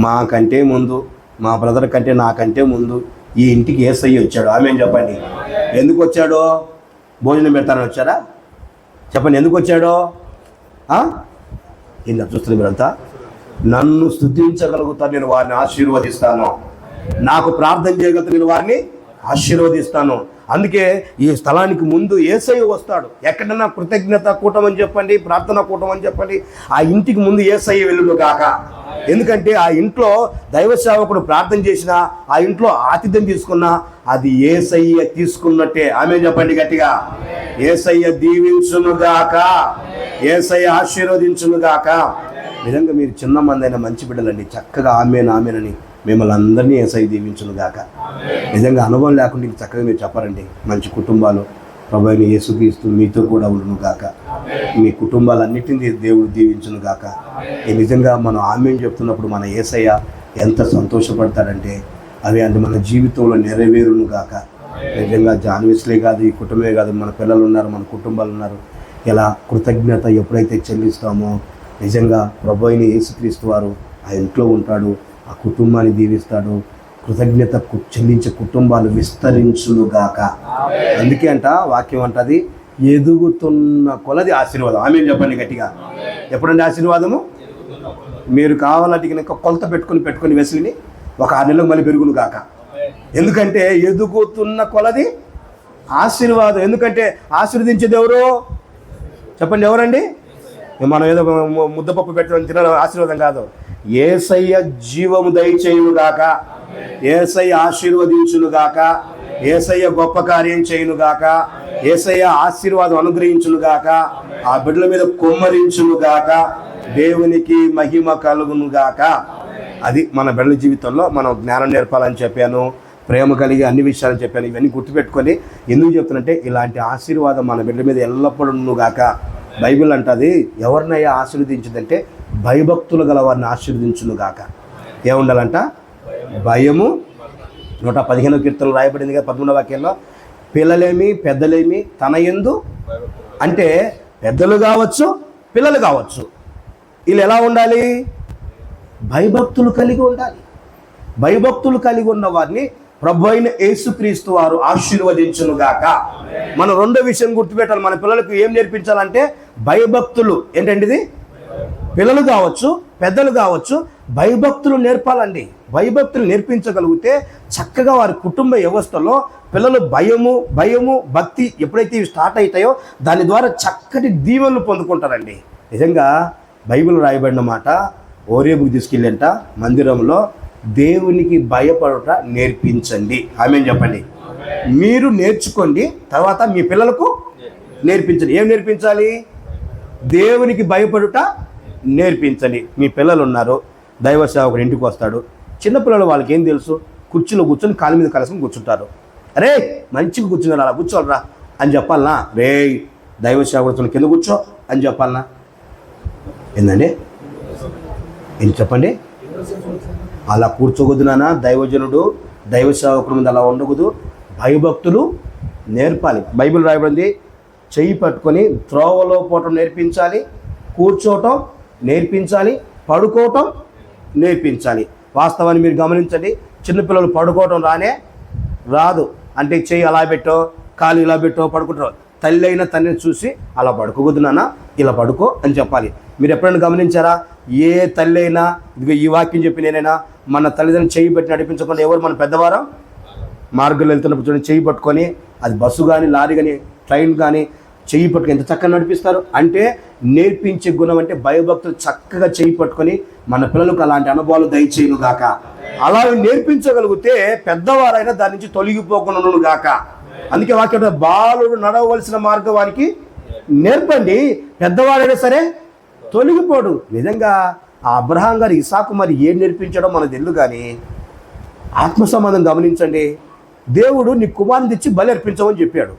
మాకంటే ముందు, మా బ్రదర్ కంటే నాకంటే ముందు ఈ ఇంటికి యేసయ్య వచ్చాడు. ఆమేన్ చెప్పండి. ఎందుకు వచ్చాడో? భోజనం పెడతారని వచ్చారా? చెప్పండి, ఎందుకు వచ్చాడో? ఇలా చూస్తుంది మీరంతా. నన్ను స్తుతించగలుగుతాను, నేను వారిని ఆశీర్వదిస్తాను. నాకు ప్రార్థన చేయగలుగుతా, నేను వారిని ఆశీర్వదిస్తాను. అందుకే ఈ స్థలానికి ముందు యేసయ్య వస్తాడు. ఎక్కడన్నా కృతజ్ఞత కూటం అని చెప్పండి, ప్రార్థన కూటం అని చెప్పండి, ఆ ఇంటికి ముందు యేసయ్య వెలును గాక. ఎందుకంటే ఆ ఇంట్లో దైవ సేవకుడు ప్రార్థన చేసినా, ఆ ఇంట్లో ఆతిథ్యం తీసుకున్నా అది యేసయ్య తీసుకున్నట్టే. ఆమేన్ చెప్పండి గట్టిగా. యేసయ్య దీవించును గాక, యేసయ్య ఆశీర్వదించును గాక. నిజంగా మీరు చిన్న మంది అయిన మంచి బిడ్డలండి, చక్కగా ఆమేన్ అని మిమ్మల్ని అందరినీ యేసయ్య దీవించును గాక. నిజంగా అనుభవం లేకుండా ఇంక చక్కగా మీరు చెప్పారండి. మంచి కుటుంబాలు ప్రభువైన యేసుక్రీస్తు మీతో కూడా ఉండును గాక. మీ కుటుంబాలన్నిటినీ దేవుడు దీవించును గాక. నిజంగా మనం ఆమేన్ చెప్తున్నప్పుడు మన యేసయ్య ఎంత సంతోషపడతాడంటే అవి అంటే మన జీవితంలో నెరవేరును గాక. నిజంగా జాన్విస్లే కాదు, ఈ కుటుంబమే కాదు, మన పిల్లలు ఉన్నారు, మన కుటుంబాలు ఉన్నారు. ఇలా కృతజ్ఞత ఎప్పుడైతే చెల్లిస్తామో నిజంగా ప్రభువైన యేసుక్రీస్తు వారు ఆ ఇంట్లో ఉంటాడు, ఆ కుటుంబాన్ని దీవిస్తాడు. కృతజ్ఞత చెల్లించే కుటుంబాలు విస్తరించునుగాక. అందుకే అంట వాక్యం అంటది, ఎదుగుతున్న కొలది ఆశీర్వాదం. ఆమేన్ చెప్పండి గట్టిగా. ఎప్పుడండి ఆశీర్వాదము? మీరు కావాలంటే ఇంకా కొలత పెట్టుకుని వెసిలిని ఒక 6 నెలలకు మళ్ళీ పెరుగును గాక. ఎందుకంటే ఎదుగుతున్న కొలది ఆశీర్వాదం. ఎందుకంటే ఆశీర్వదించేది ఎవరు? చెప్పండి, ఎవరండి? మనం ఏదో ముద్దపప్పు పెట్టడం తినడం ఆశీర్వాదం కాదు. యేసయ్య జీవము దయచేయును గాక, యేసయ్య ఆశీర్వదించును గాక, యేసయ్య గొప్ప కార్యం చేయును గాక, యేసయ్య ఆశీర్వాదం అనుగ్రహించును గాక, ఆ బిడ్డల మీద కుమ్మరించును గాక, దేవునికి మహిమ కలుగును గాక. అది మన బిడ్డల జీవితంలో మనం జ్ఞానం నేర్పాలని చెప్పాను, ప్రేమ కలిగి అన్ని విషయాలు చెప్పాను. ఇవన్నీ గుర్తుపెట్టుకొని ఎందుకు చెప్తున్నంటే ఇలాంటి ఆశీర్వాదం మన బిడ్డ మీద ఎల్లప్పుడూ గాక. బైబిల్ అంటది, ఎవరినయ్యా ఆశీర్వదించిందంటే భయభక్తులు గల వారిని ఆశీర్వదించును గాక. ఏముండాలంట? భయము. 115వ కీర్తనలో రాయబడింది కదా 13వ వాక్యంలో, పిల్లలేమి పెద్దలేమి తన యందు, అంటే పెద్దలు కావచ్చు పిల్లలు కావచ్చు, వీళ్ళు ఎలా ఉండాలి? భయభక్తులు కలిగి ఉండాలి. భయభక్తులు కలిగి ఉన్న వారిని ప్రభు అయిన యేసుక్రీస్తు వారు ఆశీర్వదించును గాక. మనం రెండో విషయం గుర్తుపెట్టాలి. మన పిల్లలకు ఏం నేర్పించాలంటే భయభక్తులు. ఏంటండి ఇది? పిల్లలు కావచ్చు పెద్దలు కావచ్చు, భయభక్తులు నేర్పాలండి. భయభక్తులు నేర్పించగలిగితే చక్కగా వారి కుటుంబ వ్యవస్థలో పిల్లలు భయము భక్తి ఎప్పుడైతే ఇవి స్టార్ట్ అవుతాయో దాని ద్వారా చక్కటి దీవెనలు పొందుకుంటారండి. నిజంగా బైబిల్ రాయబడిన మాట, ఓరేబుకి తీసుకెళ్ళంట మందిరంలో దేవునికి భయపడుట నేర్పించండి. ఆమేన్ చెప్పండి. మీరు నేర్చుకోండి, తర్వాత మీ పిల్లలకు నేర్పించండి. ఏం నేర్పించాలి? దేవునికి భయపడుట నేర్పించండి. మీ పిల్లలు ఉన్నారు, దైవ సేవకుడు ఇంటికి వస్తాడు, చిన్నపిల్లలు వాళ్ళకి ఏం తెలుసు? కుర్చీలో కూర్చొని కాళ్ళ మీద కలసం కూర్చుంటారు. అరే మంచిగా కూర్చున్నారు, అలా కూర్చోలరా అని చెప్పాలనా? రే దైవ సేవకుడు కింద కూర్చో అని చెప్పాలనా? ఏందండి? ఏం చెప్పండి? అలా కూర్చోకూడదు నాన్న. దైవజనుడు దైవ సేవకుడు ముందు అలా ఉండకూడదు. భయభక్తులు నేర్పాలి. బైబిల్ రాయబడింది, చెయ్యి పట్టుకొని త్రోవలో పోవటం నేర్పించాలి, కూర్చోవటం నేర్పించాలి, పడుకోవటం నేర్పించాలి. వాస్తవాన్ని మీరు గమనించండి, చిన్నపిల్లలు పడుకోవటం రాదు. అంటే చెయ్యి అలా పెట్టో, కాలు ఇలా పెట్టో పడుకుంటారు. తల్లి అయిన తండ్రిని చూసి అలా పడుకోకూడదు నాన్న, ఇలా పడుకో అని చెప్పాలి. మీరు ఎప్పుడైనా గమనించారా? ఏ తల్లి అయినా, ఇదిగో ఈ వాక్యం చెప్పి నేనైనా, మన తల్లిదండ్రులు చెయ్యి పెట్టి నడిపించకుండా ఎవరు మన పెద్దవారం? మార్గంలో వెళ్తున్నప్పుడు చూడండి, చెయ్యి పట్టుకొని, అది బస్సు కానీ లారీ కానీ ట్రైన్ కానీ చెయ్యి పట్టుకొని ఎంత చక్కగా నడిపిస్తారు. అంటే నేర్పించే గుణం అంటే భయభక్తులు చక్కగా చెయ్యి పట్టుకొని మన పిల్లలకు అలాంటి అనుభవాలు దయచేయును గాక. అలా నేర్పించగలిగితే పెద్దవారైనా దాని నుంచి తొలగిపోకుండా గాక. అందుకే వాక్యం, బాలుడు నడవలసిన మార్గం వారికి నేర్పండి, పెద్దవాడైనా సరే తొలగిపోడు. నిజంగా ఆ అబ్రహాం గారు ఇసాకు మరి ఏం నేర్పించడం మనకు తెలుసు. కానీ ఆత్మ సంబంధం గమనించండి. దేవుడు నీ కుమారుని తెచ్చి బలి అర్పించమని చెప్పాడు.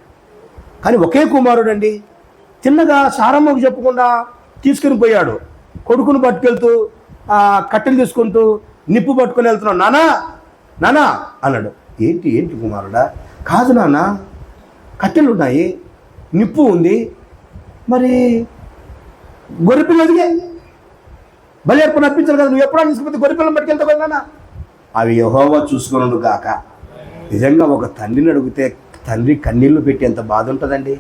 కానీ ఒకే కుమారుడు అండి, తిన్నగా సారమ్మకు చెప్పకుండా తీసుకుని పోయాడు. కొడుకును పట్టుకెళ్తూ కట్టెలు తీసుకుంటూ నిప్పు పట్టుకొని వెళ్తున్నాడు. నానా అన్నాడు. ఏంటి కుమారుడా? కాదు నాన్న, కట్టెలు ఉన్నాయి, నిప్పు ఉంది, మరి గొర్రెపిల్లదిగే బలి అర్పణ అర్పించాలి కదా, నువ్వు ఎప్పుడైనా తీసుకుపోతే గొర్రెపిల్లని పట్టుకెళ్తావు కదా నాన్న. అవి యెహోవా చూసుకున్నాడు గాక. నిజంగా ఒక తండ్రిని అడిగితే తండ్రి కన్నీళ్లు పెట్టి ఎంత బాధ ఉంటుందండి.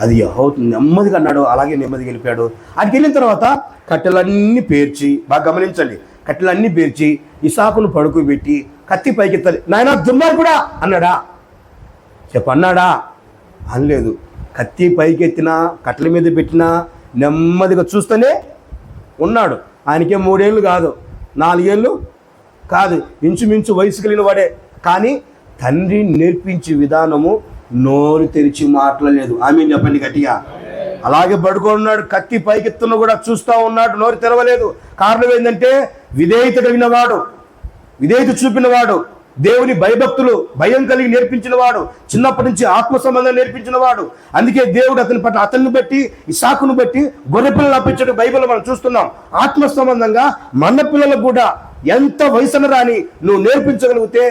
అది యెహోవా నెమ్మదిగా అన్నాడు, అలాగే నెమ్మదిగా వెళ్ళిపోయాడు. అక్కడికి వెళ్ళిన తర్వాత కట్టెలన్నీ పేర్చి, బాగా గమనించండి, కట్టెలన్నీ పేర్చి ఇసాకును పడుకోబెట్టి కత్తి పైకెత్తాలి. నాయన దుర్మార్గుడా అన్నాడా? అన్నాడా? అనలేదు. కత్తి పైకెత్తినా, కట్టెల మీద పెట్టినా నెమ్మదిగా చూస్తూనే ఉన్నాడు. ఆయనకే 3 ఏళ్ళు కాదు, 4 ఏళ్ళు కాదు, ఇంచుమించు వయసు కలిగిన వాడే. కానీ తండ్రి నేర్పించే విధానము నోరు తెరిచి మాట్లాడలేదు. ఆమె చెప్పండి గట్టిగా. అలాగే పడుకున్నాడు, కత్తి పైకెత్తున్న కూడా చూస్తూ ఉన్నాడు, నోరు తెరవలేదు. కారణం ఏంటంటే విధేయత కలిగిన వాడు, విధేయత చూపినవాడు, దేవుని భయభక్తులు భయం కలిగి నేర్పించిన వాడు, చిన్నప్పటి నుంచి ఆత్మ సంబంధం నేర్పించిన వాడు. అందుకే దేవుడు అతన్ని బట్టి ఇసాకును బట్టి గొర్రెపిల్లలు అప్పించడం బైబిల్లో మనం చూస్తున్నాం. ఆత్మ సంబంధంగా మన పిల్లలకు కూడా ఎంత వయసున రాని నువ్వు నేర్పించగలిగితే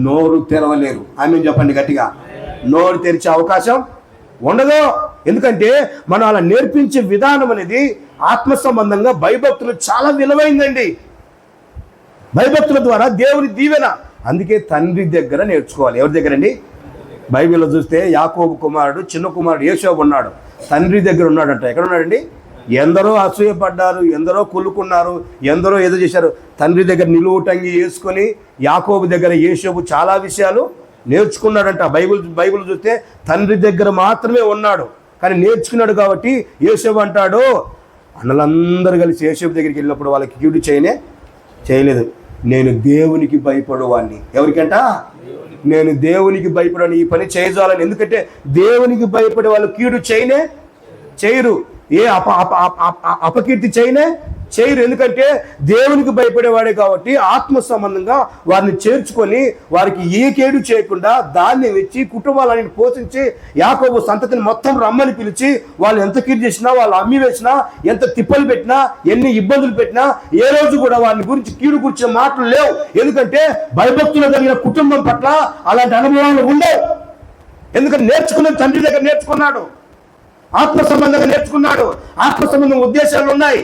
నోరు తెరవలేరు. ఆమె చెప్పండి గట్టిగా. నోరు తెరిచే అవకాశం ఉండదు. ఎందుకంటే మనం అలా నేర్పించే విధానం అనేది ఆత్మ సంబంధంగా భయభక్తులు చాలా విలువైందండి. భయభక్తుల ద్వారా దేవుని దీవెన. అందుకే తండ్రి దగ్గర నేర్చుకోవాలి. ఎవరి దగ్గర అండి? బైబిల్లో చూస్తే యాకోబు కుమారుడు, చిన్న కుమారుడు యోసేపు ఉన్నాడు, తండ్రి దగ్గర ఉన్నాడంట. ఎక్కడ ఉన్నాడండి? ఎందరో అసూయపడ్డారు, ఎందరో కుళ్ళుకున్నారు, ఎందరో ఏదో చేశారు. తండ్రి దగ్గర నిలువుటంగి వేసుకొని యాకోబు దగ్గర యోసేపు చాలా విషయాలు నేర్చుకున్నాడంట. బైబిల్ చూస్తే తండ్రి దగ్గర మాత్రమే ఉన్నాడు, కానీ నేర్చుకున్నాడు. కాబట్టి యోసేపు అంటాడు, అన్నలందరూ కలిసి యోసేపు దగ్గరికి వెళ్ళినప్పుడు వాళ్ళకి కీడు చేయలేదు. నేను దేవునికి భయపడేవాడిని. ఎవరికంట? నేను దేవునికి భయపడని ఈ పని చేయజాలని. ఎందుకంటే దేవునికి భయపడే వాళ్ళు కీడు చేయరు, ఏ అపకీర్తి చేయరు. ఎందుకంటే దేవునికి భయపడేవాడే కాబట్టి ఆత్మ సంబంధంగా వారిని చేర్చుకొని వారికి ఏ కేడు చేయకుండా దాన్ని ఇచ్చి కుటుంబాలని పోషించి యాకోబు సంతతిని మొత్తం రమ్మని పిలిచి వాళ్ళు ఎంత కీడు చేసినా, వాళ్ళు అమ్మి వేసినా, ఎంత తిప్పలు పెట్టినా, ఎన్ని ఇబ్బందులు పెట్టినా ఏ రోజు కూడా వారిని గురించి కీడు కూర్చిన మాటలు లేవు. ఎందుకంటే భయభక్తులు కలిగిన కుటుంబం పట్ల అలాంటి అనుభవాలు ఉండవు. ఎందుకంటే నేర్చుకున్న తండ్రి దగ్గర నేర్చుకున్నాడు, ఆత్మ సంబంధంగా నేర్చుకున్నాడు, ఆత్మ సంబంధం ఉద్దేశాలు ఉన్నాయి.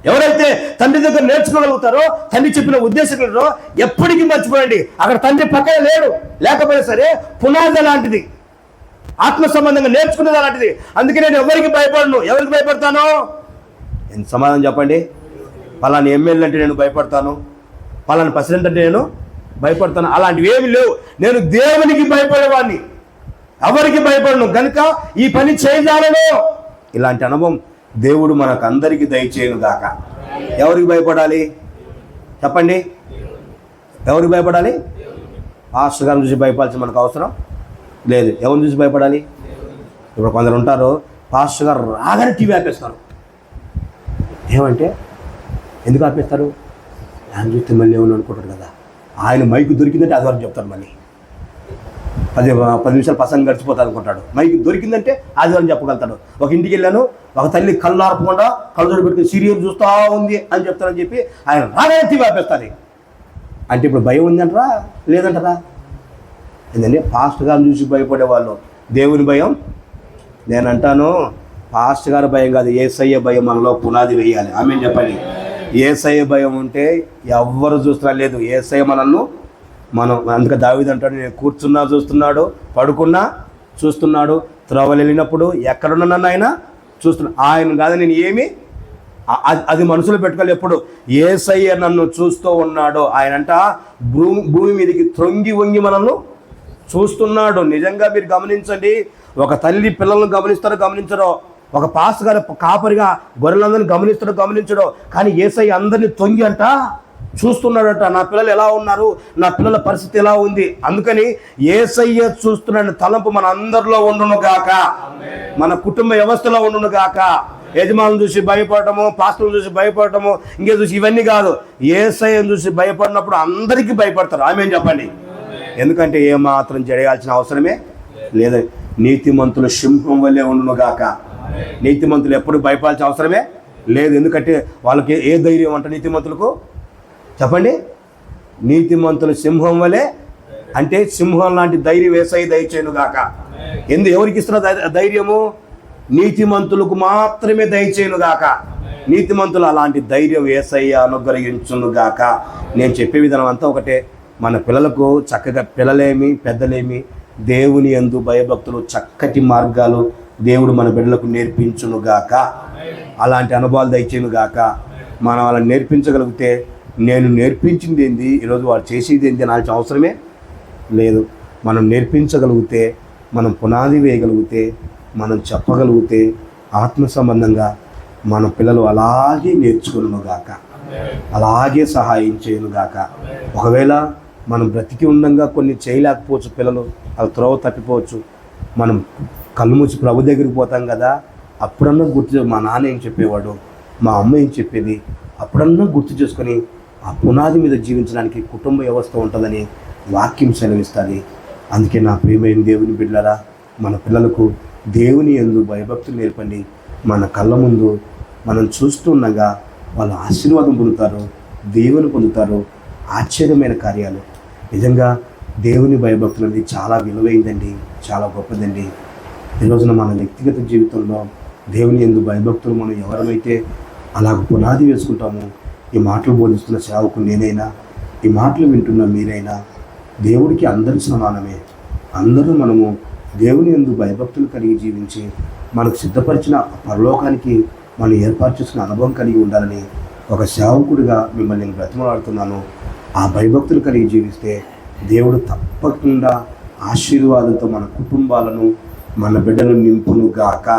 ఎవరైతే తండ్రి దగ్గర నేర్చుకోగలుగుతారో, తండ్రి చెప్పిన ఉద్దేశాలు ఎప్పటికీ మర్చిపోయండి. అక్కడ తండ్రి పక్కన లేడు, లేకపోయినా సరే పునాది లాంటిది, ఆత్మ సంబంధంగా నేర్చుకునేది అలాంటిది. అందుకే నేను ఎవరికి భయపడను. ఎవరికి భయపడతాను? ఎంత సమాధానం చెప్పండి. పలాని ఎమ్మెల్యే అంటే నేను భయపడతాను, పలాని ప్రెసిడెంట్ అంటే నేను భయపడతాను, అలాంటివి ఏమి లేవు. నేను దేవునికి భయపడేవాడిని, ఎవరికి భయపడను. కనుక ఈ పని చేయజాలను. ఇలాంటి అనుభవం దేవుడు మనకు అందరికీ దయచేయను గాక. ఎవరికి భయపడాలి చెప్పండి? ఎవరికి భయపడాలి? పాస్టర్ గారిని చూసి భయపడాల్సిన మనకు అవసరం లేదు. ఎవరిని చూసి భయపడాలి? ఇప్పుడు కొందరు ఉంటారు, పాస్టర్ గారు రాగానే టీవీ ఆపేస్తారు. ఏమంటే ఎందుకు ఆపేస్తారు? ఆయన చూస్తే మళ్ళీ ఏమని అనుకుంటారు కదా, ఆయన మైకు దొరికిందంటే అది వరకు చెప్తారు. మళ్ళీ 10 నిమిషాలు పసంగా గడిచిపోతాను అనుకుంటాడు. మైకి దొరికిందంటే ఆదివారం చెప్పగలుగుతాడు. ఒక ఇంటికి వెళ్ళాను, ఒక తల్లి కళ్ళు ఆర్పకుండా కళ్ళజోడు పెట్టుకుని సీరియల్ చూస్తూ ఉంది అని చెప్తానని చెప్పి ఆయన రాగానే తీపేస్తాను. అంటే ఇప్పుడు భయం ఉందంటారా లేదంటారా? ఏంటంటే పాస్టర్ గారిని చూసి భయపడేవాళ్ళు, దేవుని భయం. నేనంటాను పాస్టర్ గారి భయం కాదు, యేసయ్య భయం మనలో పునాది వేయాలి. ఆమె చెప్పండి. యేసయ్య భయం ఉంటే ఎవ్వరు చూస్తున్నా లేదు. యేసయ్య మనం అందుకే దావీదు అంటాడు, నేను కూర్చున్నా చూస్తున్నాడు, పడుకున్నా చూస్తున్నాడు, త్రోవలు వెళ్ళినప్పుడు ఎక్కడున్నా ఆయన చూస్తున్నాడు. ఆయన కాదు నేను ఏమి అది మనసులో పెట్టుకోవాలి. ఎప్పుడు యేసయ్య నన్ను చూస్తూ ఉన్నాడు. ఆయనంట భూమి మీదకి త్రొంగి వంగి మనల్ని చూస్తున్నాడు. నిజంగా మీరు గమనించండి, ఒక తల్లి పిల్లలను గమనించడో, ఒక పాస్ గారు కాపరిగా గొర్రెలందరినీ గమనించడో, కానీ యేసయ్య అందరినీ తొంగి అంట చూస్తున్నాడట. నా పిల్లలు ఎలా ఉన్నారు, నా పిల్లల పరిస్థితి ఎలా ఉంది. అందుకని యేసయ్య చూస్తున్న తలంపు మన అందరిలో ఉండును గాక, మన కుటుంబ వ్యవస్థలో ఉండును గాక. యజమానులు చూసి భయపడటము, పాస్టర్లు చూసి భయపడటము, ఇంకే చూసి ఇవన్నీ కాదు. యేసయ్యను చూసి భయపడినప్పుడు అందరికీ భయపడతారు. ఆమె చెప్పండి. ఎందుకంటే ఏమాత్రం జరగాల్సిన అవసరమే లేదు. నీతిమంతులు సింహం వల్లే ఉండును గాక. నీతిమంతులు ఎప్పుడు భయపడాల్సిన అవసరమే లేదు. ఎందుకంటే వాళ్ళకి ఏ ధైర్యం అంట నీతిమంతులకు చెప్పండి. నీతిమంతులు సింహం వలె అంటే సింహం లాంటి ధైర్యం యేసయ్య దయచేయును గాక. ఎవరికి ఇస్తున్న ధైర్యము? నీతిమంతులకు మాత్రమే దయచేయును గాక. నీతిమంతులు అలాంటి ధైర్యం యేసయ్య అనుగ్రహించును గాక. నేను చెప్పే విధానం అంతా ఒకటే. మన పిల్లలకు చక్కగా, పిల్లలేమి పెద్దలేమి, దేవుని యందు భయభక్తులు, చక్కటి మార్గాలు దేవుడు మన బిడ్డలకు నేర్పించును గాక. అలాంటి అనుభవాలు దయచేయును గాక. మనం వాళ్ళని నేర్పించగలిగితే, నేను నేర్పించింది ఏంది, ఈరోజు వాడు చేసేది ఏంటి అనాల్సిన అవసరమే లేదు. మనం నేర్పించగలిగితే, మనం పునాది వేయగలిగితే, మనం చెప్పగలిగితే, ఆత్మ సంబంధంగా మన పిల్లలు అలాగే నేర్చుకును గాక, అలాగే సహాయం చేయను గాక. ఒకవేళ మనం బ్రతికి ఉండగా కొన్ని చేయలేకపోవచ్చు, పిల్లలు అది త్రోవ తప్పిపోవచ్చు. మనం కళ్ళు మూసి ప్రభు దగ్గరికి పోతాం కదా, అప్పుడన్నా గుర్తు, మా నాన్న ఏం చెప్పేవాడు, మా అమ్మ ఏం చెప్పేది, అప్పుడన్నా గుర్తు చేసుకొని ఆ పునాది మీద జీవించడానికి కుటుంబ వ్యవస్థ ఉంటుందని వాక్యం సెలవిస్తుంది. అందుకే నా ప్రియమైన దేవుని బిడ్డలారా, మన పిల్లలకు దేవుని యందు భయభక్తులు నేర్పండి. మన కళ్ళ ముందు మనం చూస్తుండగా వాళ్ళు ఆశీర్వాదం పొందుతారు, దేవుని పొందుతారు, ఆశ్చర్యమైన కార్యాలు. నిజంగా దేవుని భయభక్తులు అనేది చాలా విలువైందండి, చాలా గొప్పదండి. ఈరోజున మన వ్యక్తిగత జీవితంలో దేవుని యందు భయభక్తులు మనం ఎవరైతే అలాగ పునాది వేసుకుంటామో, ఈ మాటలు బోధిస్తున్న సేవకు నేనైనా, ఈ మాటలు వింటున్న మీరైనా, దేవుడికి అందరి సమానమే. అందరూ మనము దేవుని యందు భయభక్తులు కలిగి జీవించి మనకు సిద్ధపరిచిన పరలోకానికి మనం ఏర్పాటు చేసిన అనుభవం కలిగి ఉండాలని ఒక సేవకుడిగా మిమ్మల్ని నేను బ్రతిమలాడుతున్నాను. ఆ భయభక్తులు కలిగి జీవిస్తే దేవుడు తప్పకుండా ఆశీర్వాదంతో మన కుటుంబాలను, మన బిడ్డలను నింపును గాక.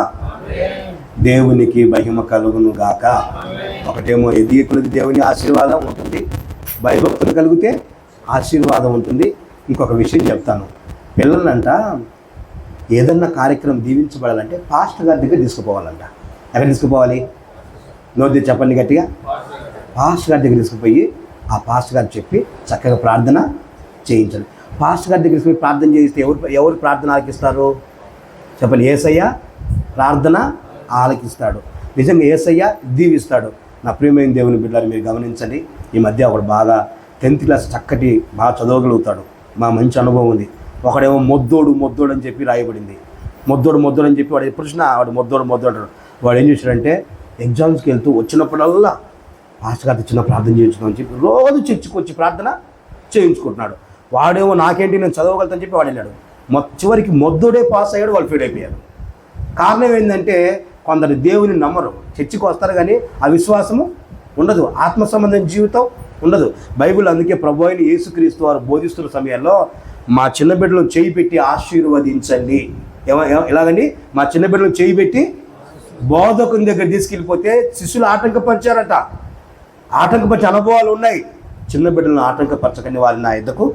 దేవునికి మహిమ కలుగును గాక. ఒకటేమో ఎదిగేకులకి దేవుని ఆశీర్వాదం ఉంటుంది, భయభక్తులు కలిగితే ఆశీర్వాదం ఉంటుంది. ఇంకొక విషయం చెప్తాను. పిల్లలంట ఏదన్నా కార్యక్రమం దీవించబడాలంటే పాస్టర్ గారి దగ్గర తీసుకుపోవాలంట. ఎక్కడ తీసుకుపోవాలి? నోటి చెప్పండి గట్టిగా. పాస్టర్ గారి దగ్గర తీసుకుపోయి ఆ పాస్టర్ గారు చెప్పి చక్కగా ప్రార్థన చేయించాలి. పాస్టర్ గారి దగ్గర తీసుకుపోయి ప్రార్థన చేయిస్తే ఎవరు ప్రార్థన ఆలకిస్తారు చెప్పండి? యేసయ్య ప్రార్థన ఆలకిస్తాడు. నిజంగా యేసయ్య దీవిస్తాడు. నా ప్రియమైన దేవుని బిడ్డలారా, మీరు గమనించండి. ఈ మధ్య ఒకడు బాగా 10th క్లాస్ చక్కటి బాగా చదవగలుగుతాడు, మా మంచి అనుభవం ఉంది. ఒకడేమో మొద్దోడు అని చెప్పి రాయబడింది. మొద్దోడు అని చెప్పి వాడు ఎప్పుడు చూసినా వాడు మొద్దోడు అంటాడు. వాడు ఏం చేశాడంటే ఎగ్జామ్స్కి వెళ్తూ వచ్చినప్పుడల్లా పాస్టర్ గారితో చిన్న ప్రార్థన చేయించుకోమని అని చెప్పి రోజు చర్చికి వచ్చి ప్రార్థన చేయించుకుంటున్నాడు. వాడేమో నాకేంటి నేను చదవగలుగుతాను చెప్పి వాడు వెళ్ళాడు. చివరికి మొద్దోడే పాస్ అయ్యాడు, వాళ్ళు ఫెయిల్ అయిపోయారు. కారణం ఏంటంటే కొందరు దేవుని నమ్మరు, చర్చికి వస్తారు కానీ ఆ విశ్వాసము ఉండదు, ఆత్మ సంబంధం జీవితం ఉండదు. బైబిల్ అందుకే ప్రభు అయిన యేసుక్రీస్తు వారు బోధిస్తున్న సమయంలో మా చిన్న బిడ్డలను చేయి పెట్టి ఆశీర్వదించండి. ఎలాగండి? మా చిన్న బిడ్డలను చేయి పెట్టి బోధకుని దగ్గర తీసుకెళ్ళిపోతే శిష్యులు ఆటంకపరిచారట. ఆటంకపరిచే అనుభవాలు ఉన్నాయి. చిన్న బిడ్డలను ఆటంకపరచకని వారిని నా ఎద్దకు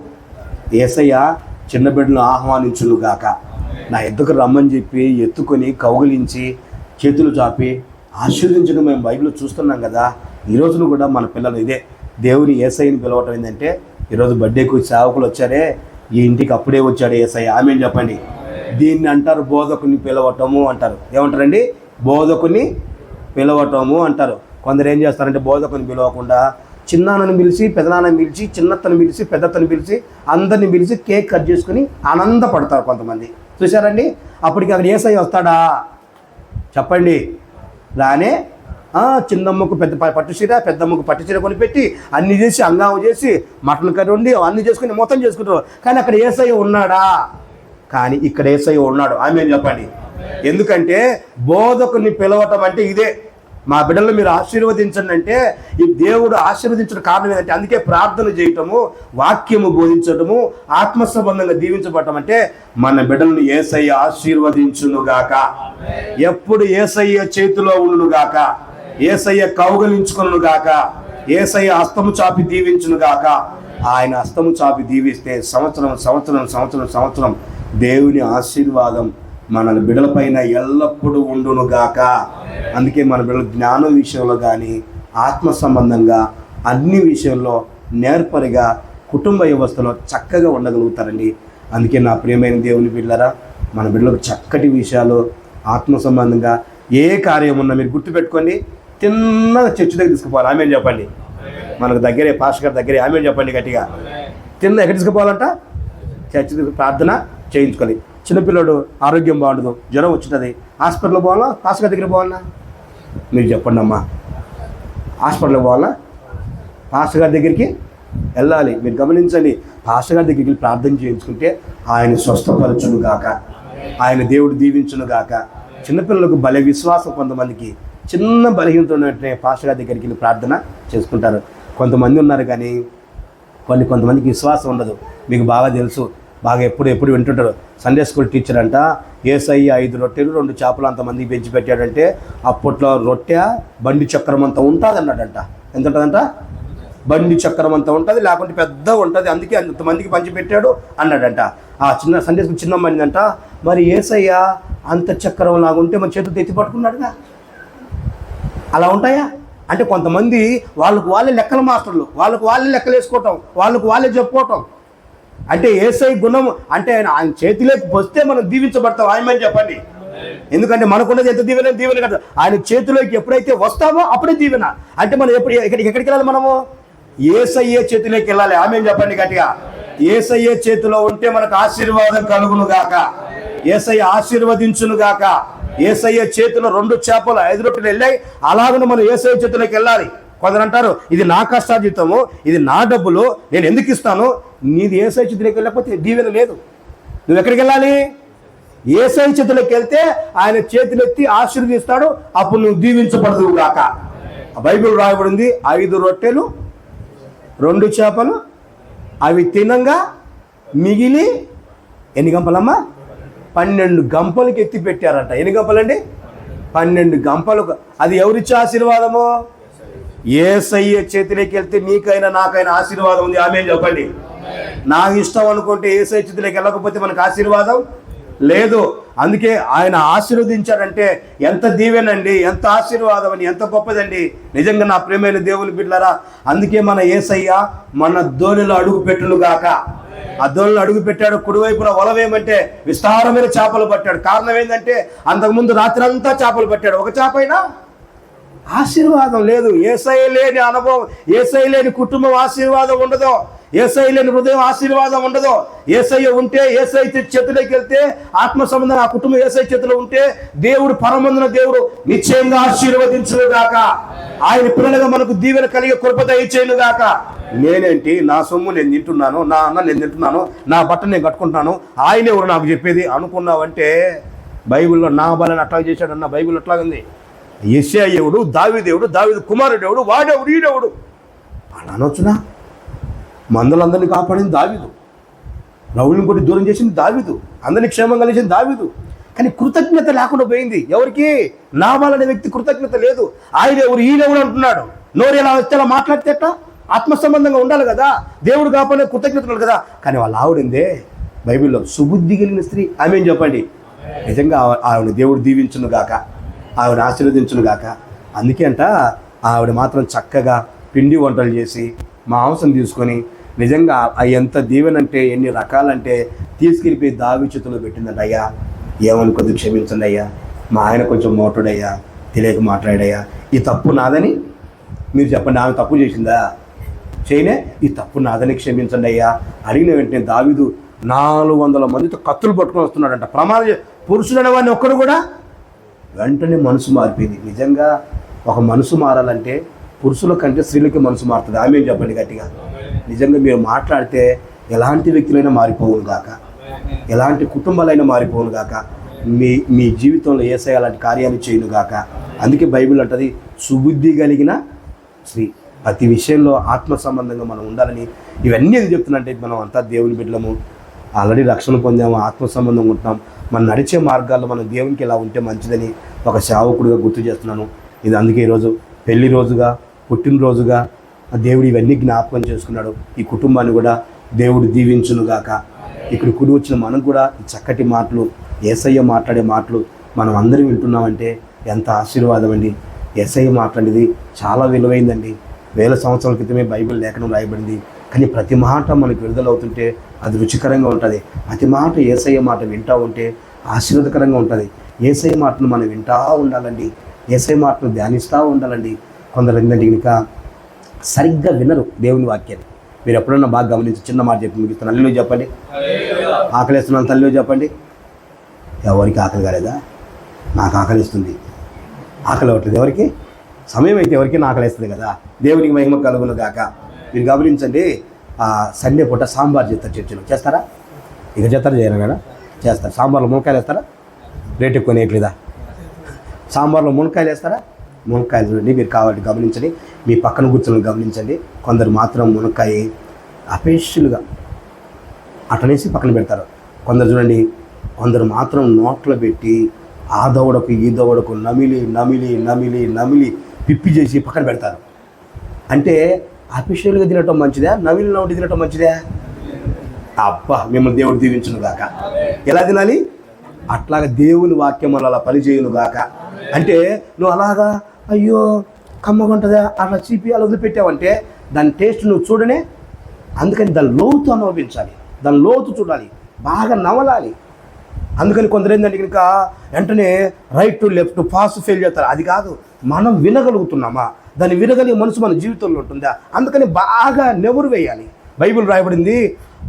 యేసయ్య చిన్న బిడ్డలను ఆహ్వానించును గాక. నా ఎద్దకు రమ్మని చెప్పి ఎత్తుకొని కౌగిలించి చేతులు చాపి ఆశీర్వదించడం మేము బైబిల్లో చూస్తున్నాం కదా. ఈరోజును కూడా మన పిల్లలు ఇదే దేవుని యేసయ్యని పిలవటం ఏంటంటే, ఈరోజు బర్త్డేకు సేవకులు వచ్చారే, ఈ ఇంటికి అప్పుడే వచ్చాడు యేసయ్య. ఆమేన్ చెప్పండి. దీన్ని అంటారు బోధకుని పిలవటము అంటారు. ఏమంటారండి? బోధకుని పిలవటము అంటారు. కొందరు ఏం చేస్తారంటే బోధకుని పిలవకుండా చిన్నాన్నని పిలిచి, పెదనాన్నని పిలిచి, చిన్నత్తని పిలిచి, పెద్దత్తని పిలిచి, అందరిని పిలిచి కేక్ కట్ చేసుకుని ఆనందపడతారు కొంతమంది. చూశారండి? అప్పటికి అక్కడ యేసయ్య వస్తాడా? చెప్పండి. రానే చిన్నమ్మకు పెద్ద పట్టు చీర, పెద్దమ్మకు పట్టు చీర కొనిపెట్టి అన్నీ చేసి అంగాము చేసి మటన్ కర్రీ వండి అన్నీ చేసుకుని మొత్తం చేసుకుంటారు. కానీ అక్కడ యేసయ్య ఉన్నాడా? కానీ ఇక్కడ యేసయ్య ఉన్నాడు. ఆమేన్ చెప్పండి. ఎందుకంటే బోధకుని పిలవటం అంటే ఇదే. మా బిడ్డలు మీరు ఆశీర్వదించండి అంటే ఈ దేవుడు ఆశీర్వదించడం కారణం ఏంటంటే అందుకే ప్రార్థన చేయటము, వాక్యము బోధించటము, ఆత్మ సంబంధంగా దీవించబడటం అంటే మన బిడ్డలను యేసయ్య ఆశీర్వదించునుగాక. ఎప్పుడు యేసయ్య చేతిలో ఉండునుగాక, యేసయ్య కౌగలించుకొనుగాక, యేసయ్య హస్తము చాపి దీవించునుగాక. ఆయన హస్తము చాపి దీవిస్తే సంవత్సరం సంవత్సరం సంవత్సరం సంవత్సరం దేవుని ఆశీర్వాదం మన బిడ్డలపైన ఎల్లప్పుడూ ఉండునుగాక. అందుకే మన బిడ్డల జ్ఞానం విషయంలో కానీ ఆత్మ సంబంధంగా అన్ని విషయంలో నేర్పరిగా కుటుంబ వ్యవస్థలో చక్కగా ఉండగలుగుతారండి. అందుకే నా ప్రియమైన దేవుని బిడ్డలారా, మన బిడ్డలకు చక్కటి విషయాలు ఆత్మ సంబంధంగా ఏ కార్యం ఉన్నా మీరు గుర్తుపెట్టుకోండి, తిన్నగా చర్చి దగ్గర తీసుకుపోవాలి. ఆమేన్ చెప్పండి. మనకు దగ్గరే పాస్టర్ గారి దగ్గరే. ఆమేన్ చెప్పండి గట్టిగా. ఎక్కడ తీసుకుపోవాలంట? చర్చి దగ్గర ప్రార్థన చేయించుకోవాలి. చిన్నపిల్లడు ఆరోగ్యం బాగుండదు, జ్వరం వచ్చినది, హాస్పిటల్కి పోవాలా, పాస్టర్ గారి దగ్గర పోవాలా? మీరు చెప్పండి అమ్మా. హాస్పిటల్కి పోవాలా? పాస్టర్ గారి దగ్గరికి వెళ్ళాలి. మీరు గమనించండి, పాస్టర్ గారి దగ్గరికి ప్రార్థన చేయించుకుంటే ఆయన స్వస్థపరచును గాక, ఆయన దేవుడు దీవించును గాక. చిన్నపిల్లలకు భలే విశ్వాసం. కొంతమందికి చిన్న బలహీనత ఉన్నట్టే పాస్టర్ గారి దగ్గరికి వెళ్ళి ప్రార్థన చేసుకుంటారు. కొంతమంది ఉన్నారు కానీ కొంతమందికి విశ్వాసం ఉండదు. మీకు బాగా తెలుసు, బాగా ఎప్పుడు వింటుంటారు. సండే స్కూల్ టీచర్ అంట యేసయ్య 5 రొట్టెలు 2 చేపలు అంతమందికి పెంచి పెట్టాడంటే అప్పట్లో రొట్టె బండి చక్రం అంతా ఉంటుంది అన్నాడంట. ఎంత ఉంటుందంట? బండి చక్రం అంతా ఉంటుంది, లేకుంటే పెద్దగా ఉంటుంది, అందుకే అంతమందికి పంచి పెట్టాడు అన్నాడంట. ఆ చిన్న సండే స్కూల్ చిన్న మంది అంట, మరి యేసయ్య అంత చక్రం లాగా ఉంటే మన చేతులు ఎత్తి పట్టుకున్నాడుగా. అలా ఉంటాయా అంటే కొంతమంది వాళ్ళకు వాళ్ళే లెక్కల మాస్టర్లు, వాళ్ళకు వాళ్ళే లెక్కలు వేసుకోవటం, వాళ్ళకు వాళ్ళే చెప్పుకోవటం. అంటే యేసయ్య గుణం అంటే ఆయన చేతిలోకి వస్తే మనం దీవించబడతాం. ఆయమని చెప్పండి. ఎందుకంటే మనకున్నది ఎంత దీవెన కదా. ఆయన చేతిలోకి ఎప్పుడైతే వస్తామో అప్పుడే దీవెన. అంటే మనం ఎక్కడికి వెళ్ళాలి? మనము యేసయ్య చేతిలోకి వెళ్ళాలి. ఆమేన్ చెప్పండి గట్టిగా. యేసయ్య చేతిలో ఉంటే మనకు ఆశీర్వాదం కలుగును గాక, యేసయ్య ఆశీర్వదించును గాక. యేసయ్య చేతిలో 2 చేపలు 5 రొట్టెలు వెళ్ళాయి, అలాగనే మనం యేసయ్య చేతిలోకి వెళ్ళాలి. కొందరు అంటారు ఇది నా కష్టార్జితము, ఇది నా డబ్బులు, నేను ఎందుకు ఇస్తాను? నీది యేసయ్య చేతిలోకి వెళ్ళకపోతే దీవెన లేదు. నువ్వు ఎక్కడికి వెళ్ళాలి? యేసయ్య చేతిలోకి వెళ్తే ఆయన చేతులెత్తి ఆశీర్వదిస్తాడు, అప్పుడు నువ్వు దీవించబడదువు గాక. బైబిల్ రాయబడింది 5 రొట్టెలు 2 చేపలు అవి తినంగా మిగిలి ఎన్ని గంపలమ్మా? 12 గంపలకి ఎత్తి పెట్టారంట. ఎన్ని గంపలండి? 12 గంపలు. అది ఎవరిచ్చే ఆశీర్వాదము? యేసయ్య చేతిలోకి వెళ్తే నీకైనా నాకైనా ఆశీర్వాదం ఉంది. ఆమేన్ చెప్పండి. నా ఇష్టం అనుకుంటే యేసయ్య చేతిలోకి వెళ్ళకపోతే మనకు ఆశీర్వాదం లేదు. అందుకే ఆయన ఆశీర్వదించాడంటే ఎంత దీవెనండి, ఎంత ఆశీర్వాదం అని, ఎంత గొప్పదండి. నిజంగా నా ప్రియమైన దేవుని బిడ్డలారా, అందుకే మన యేసయ్య మన ధోనిలో అడుగు పెట్టును గాక. ఆ ధోనిలో అడుగు పెట్టాడు. కుడివైపున వలవేమంటే విస్తారమైన చేపలు పట్టాడు. కారణం ఏంటంటే అంతకుముందు రాత్రి అంతా చేపలు పట్టాడు. ఒక చేప అయినా ఆశీర్వాదం లేదు. యేసయ్య లేని అనుభవం, యేసయ్య లేని కుటుంబం ఆశీర్వాదం ఉండదు, యేసయ్య లేని హృదయం ఆశీర్వాదం ఉండదు. యేసయ్య ఉంటే, యేసయ్య చేతిలోకి వెళ్తే ఆత్మ సంబంధం ఆ కుటుంబం యేసయ్య చేతిలో ఉంటే దేవుడు పరమందున దేవుడు నిశ్చయంగా ఆశీర్వదించును గాక. ఆయన పిల్లలుగా మనకు దీవెన కలిగే కృప దయచేయును గాక. నేనేంటి, నా సొమ్ము నేను తింటున్నాను, నా అన్న నేను తింటున్నాను, నా బట్ట నేను కట్టుకుంటున్నాను, ఆయన ఎవరు నాకు చెప్పేది అనుకున్నావంటే బైబిల్లో నా బలని అట్లా చేశాడన్న బైబిల్ అట్లాగుంది. యెషయా దేవుడు, దావీదేవుడు, దావీదు కుమారుడు దేవుడు, వాడెవడు ఈడెవడు అలా అనొచ్చునా? మందలందరినీ కాపాడింది దావీదు, రౌలుని కొట్టి దూరం చేసింది దావీదు, అందరినీ క్షేమం కలిగించింది దావీదు. కానీ కృతజ్ఞత లేకుండా పోయింది. ఎవరికి? నాబాల్ అనే వ్యక్తి కృతజ్ఞత లేదు. ఆయన ఎవరు ఈయనెవడు అంటున్నాడు. నోరు ఎలా వస్తే అలా మాట్లాడితే ఆత్మ సంబంధంగా ఉండాలి కదా, దేవుడు కాపాడే కృతజ్ఞత ఉండాలి కదా. కానీ వాళ్ళ ఆవిడందే బైబిల్లో సుబుద్ధి కలిగిన స్త్రీ. ఆమేన్ చెప్పండి. నిజంగా ఆవిడ దేవుడు దీవించును గాక, ఆవిడ ఆశీర్వదించును గాక. అందుకే అంట ఆవిడ మాత్రం చక్కగా పిండి వంటలు చేసి మాంసం తీసుకొని నిజంగా ఎంత దీవెనంటే ఎన్ని రకాలంటే తీసుకెళ్ళిపోయి దావీదు చేతిలో పెట్టిందంట. అయ్యా ఏమనుకోద్దు, క్షమించండి అయ్యా, మా ఆయన కొంచెం మోటుడయ్యా, తెలియక మాట్లాడయ్యా, ఈ తప్పు నాదని మీరు చెప్పండి. ఆమె తప్పు చేసిందా? చేయనే. ఈ తప్పు నాదని క్షమించండి అయ్యా. అడిగిన వెంటనే దావీదు 400 మందితో కత్తులు పట్టుకొని వస్తున్నాడంట. పురుషుడైన వాడిని ఒక్కడు కూడా వెంటనే మనసు మారిపోయింది. నిజంగా ఒక మనసు మారాలంటే పురుషుల కంటే స్త్రీలకి మనసు మారుతుంది. ఆమె చెప్పండి గట్టిగా. నిజంగా మీరు మాట్లాడితే ఎలాంటి వ్యక్తులైనా మారిపోవును గాక, ఎలాంటి కుటుంబాలైనా మారిపోవును గాక, మీ జీవితంలో యేసయ్య అలాంటి కార్యాలు చేయను గాక. అందుకే బైబిల్ అంటది సుబుద్ధి కలిగిన స్త్రీ. ప్రతి విషయంలో ఆత్మ సంబంధంగా మనం ఉండాలని ఇవన్నీ ఎందుకు చెప్తున్నంటే మనం అంతా దేవుని బిడ్డలము, ఆల్రెడీ రక్షణ పొందాము, ఆత్మ సంబంధంగా ఉంటున్నాం. మనం నడిచే మార్గాల్లో మనం దేవునికి ఎలా ఉంటే మంచిదని ఒక సేవకుడిగా గుర్తు చేస్తున్నాను. ఇది అందుకే ఈరోజు పెళ్లి రోజుగా, పుట్టినరోజుగా దేవుడు ఇవన్నీ జ్ఞాపకం చేసుకున్నాడు. ఈ కుటుంబాన్ని కూడా దేవుడు దీవించునుగాక. ఇక్కడ కూడి వచ్చిన మనం కూడా ఈ చక్కటి మాటలు, యేసయ్య మాట్లాడే మాటలు మనం అందరం వింటున్నామంటే ఎంత ఆశీర్వాదం అండి. యేసయ్య మాట్లాడేది చాలా విలువైందండి. 1000 సంవత్సరాల క్రితమే బైబిల్ లేఖనం రాయబడింది. కానీ ప్రతి మాట మనకు విడుదలవుతుంటే అది రుచికరంగా ఉంటుంది. ప్రతి మాట యేసయ్య మాట వింటూ ఉంటే ఆశీర్వాదకరంగా ఉంటుంది. యేసయ్య మాటను మనం వింటూ ఉండాలండి. యేసయ్య మాటను ధ్యానిస్తూ ఉండాలండి. కొందరు ఏంటంటే కనుక సరిగ్గా వినరు దేవుని వాక్యాన్ని. మీరు ఎప్పుడన్నా బాగా గమనించి చిన్న మాట చెప్పి ముగిస్తాను. తల్లిలో చెప్పండి. ఆకలిస్తున్నాను తల్లిలో చెప్పండి. ఎవరికి ఆకలి కాలేదా? నాకు ఆకలిస్తుంది. ఆకలి అవ్వట్లేదు ఎవరికి? సమయం అయితే ఎవరికి ఆకలిస్తుంది కదా. దేవునికి మహిమ కలుగును గాక. మీరు గమనించండి, సండే పూట సాంబార్ చేస్తారు చర్చిలో. చేస్తారా? ఇక చేస్తారా? చేయరా కదా? చేస్తారు. సాంబార్లో మునక్కాయలు వేస్తారా? రేట్ ఎక్కువ వేయట్లేదా? సాంబార్లో మునక్కాయలు వేస్తారా? మునక్కాయలు చూడండి, మీరు కావాలి గమనించండి. మీ పక్కన కూర్చొని గమనించండి. కొందరు మాత్రం మునక్కాయ అపేషులుగా అటనేసి పక్కన పెడతారు. కొందరు చూడండి, కొందరు మాత్రం నోట్లో పెట్టి ఆ దవడకు ఈ దవడకు నమిలి నమిలి నమిలి నమిలి పిప్పి చేసి పక్కన పెడతారు. అంటే అఫీషియల్గా తినటం మంచిదా, నవిలి నోటి తినటం మంచిదా? అబ్బా, మిమ్మల్ని దేవుడు దీవించును గాక. ఎలా తినాలి? అట్లాగా దేవుని వాక్యం అలా పనిచేయును గాక. అంటే నువ్వు అలాగా అయ్యో కమ్మగా ఉంటుందా అట్లా చీపి అలా వదిలిపెట్టావంటే దాని టేస్ట్ నువ్వు చూడనే. అందుకని దాని లోతు అనుభవించాలి, దాని లోతు చూడాలి, బాగా నవలాలి. అందుకని కొందరు ఏంటంటే కనుక వెంటనే right to left pass fail చేస్తారు. అది కాదు, మనం వినగలుగుతున్నామా? దాన్ని వినగలిగే మనసు మన జీవితంలో ఉంటుందా? అందుకని బాగా నెవరు వేయాలి. బైబిల్ రాయబడింది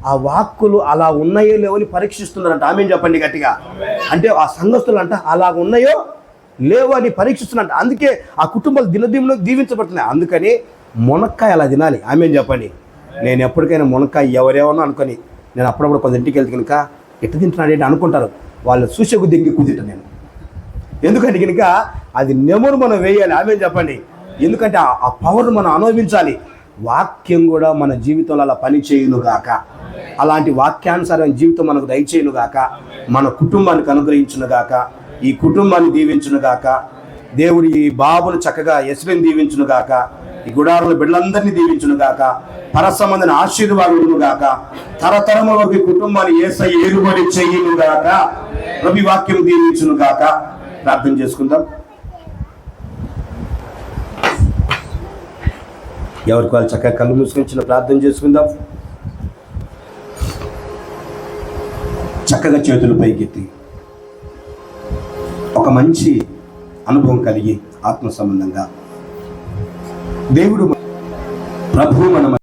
ఆ వాక్కులు అలా ఉన్నాయో లేవో అని పరీక్షిస్తున్నారంట. ఆమె చెప్పండి గట్టిగా. అంటే ఆ సంఘస్థులు అంట అలా ఉన్నాయో లేవో అని పరీక్షిస్తున్నారంట. అందుకే ఆ కుటుంబాలు దినదినంలో దీవించబడుతున్నాయి. అందుకని మునక్కాయ అలా తినాలి. ఆమె చెప్పండి. నేను ఎప్పటికైనా మునక్కాయ ఎవరేమన్నా అనుకొని నేను అప్పుడప్పుడు కొంత ఇంటికి వెళ్తే కనుక ఎట్టు తింటున్నాడు ఏంటి అనుకుంటారు. వాళ్ళు చూసే కొద్ది ఇంకి కుదింటాను నేను. ఎందుకంటే కనుక అది నెమరు మనం వేయాలి. ఆమె చెప్పండి. ఎందుకంటే ఆ పవర్ను మనం అనుభవించాలి. వాక్యం కూడా మన జీవితంలో అలా పని చేయునుగాక. అలాంటి వాక్యానుసారమైన జీవితం మనకు దయచేయునుగాక. మన కుటుంబానికి అనుగ్రహించునుగాక. ఈ కుటుంబాన్ని దీవించునుగాక. దేవుడు ఈ బాబును చక్కగా యెస్రెని దీవించునుగాక. ఈ గుడారంలో బిడ్డలందరినీ దీవించునుగాక. పరసంబంధమైన ఆశీర్వాదముగాక. తరతరముల వరకు ఈ కుటుంబాన్ని యేసయ్య ఏలుబడి చేయునుగాక. రవి వాక్యం దీవించునుగాక. ప్రార్థన చేసుకుందాం. ఎవరికి వాళ్ళు చక్కగా కళ్ళు మూసుకొని చిన్న ప్రార్థన చేసుకుందాం. చక్కగా చేతులు పైకెత్తి ఒక మంచి అనుభవం కలిగి ఆత్మ సంబంధంగా దేవుడు ప్రభువు మన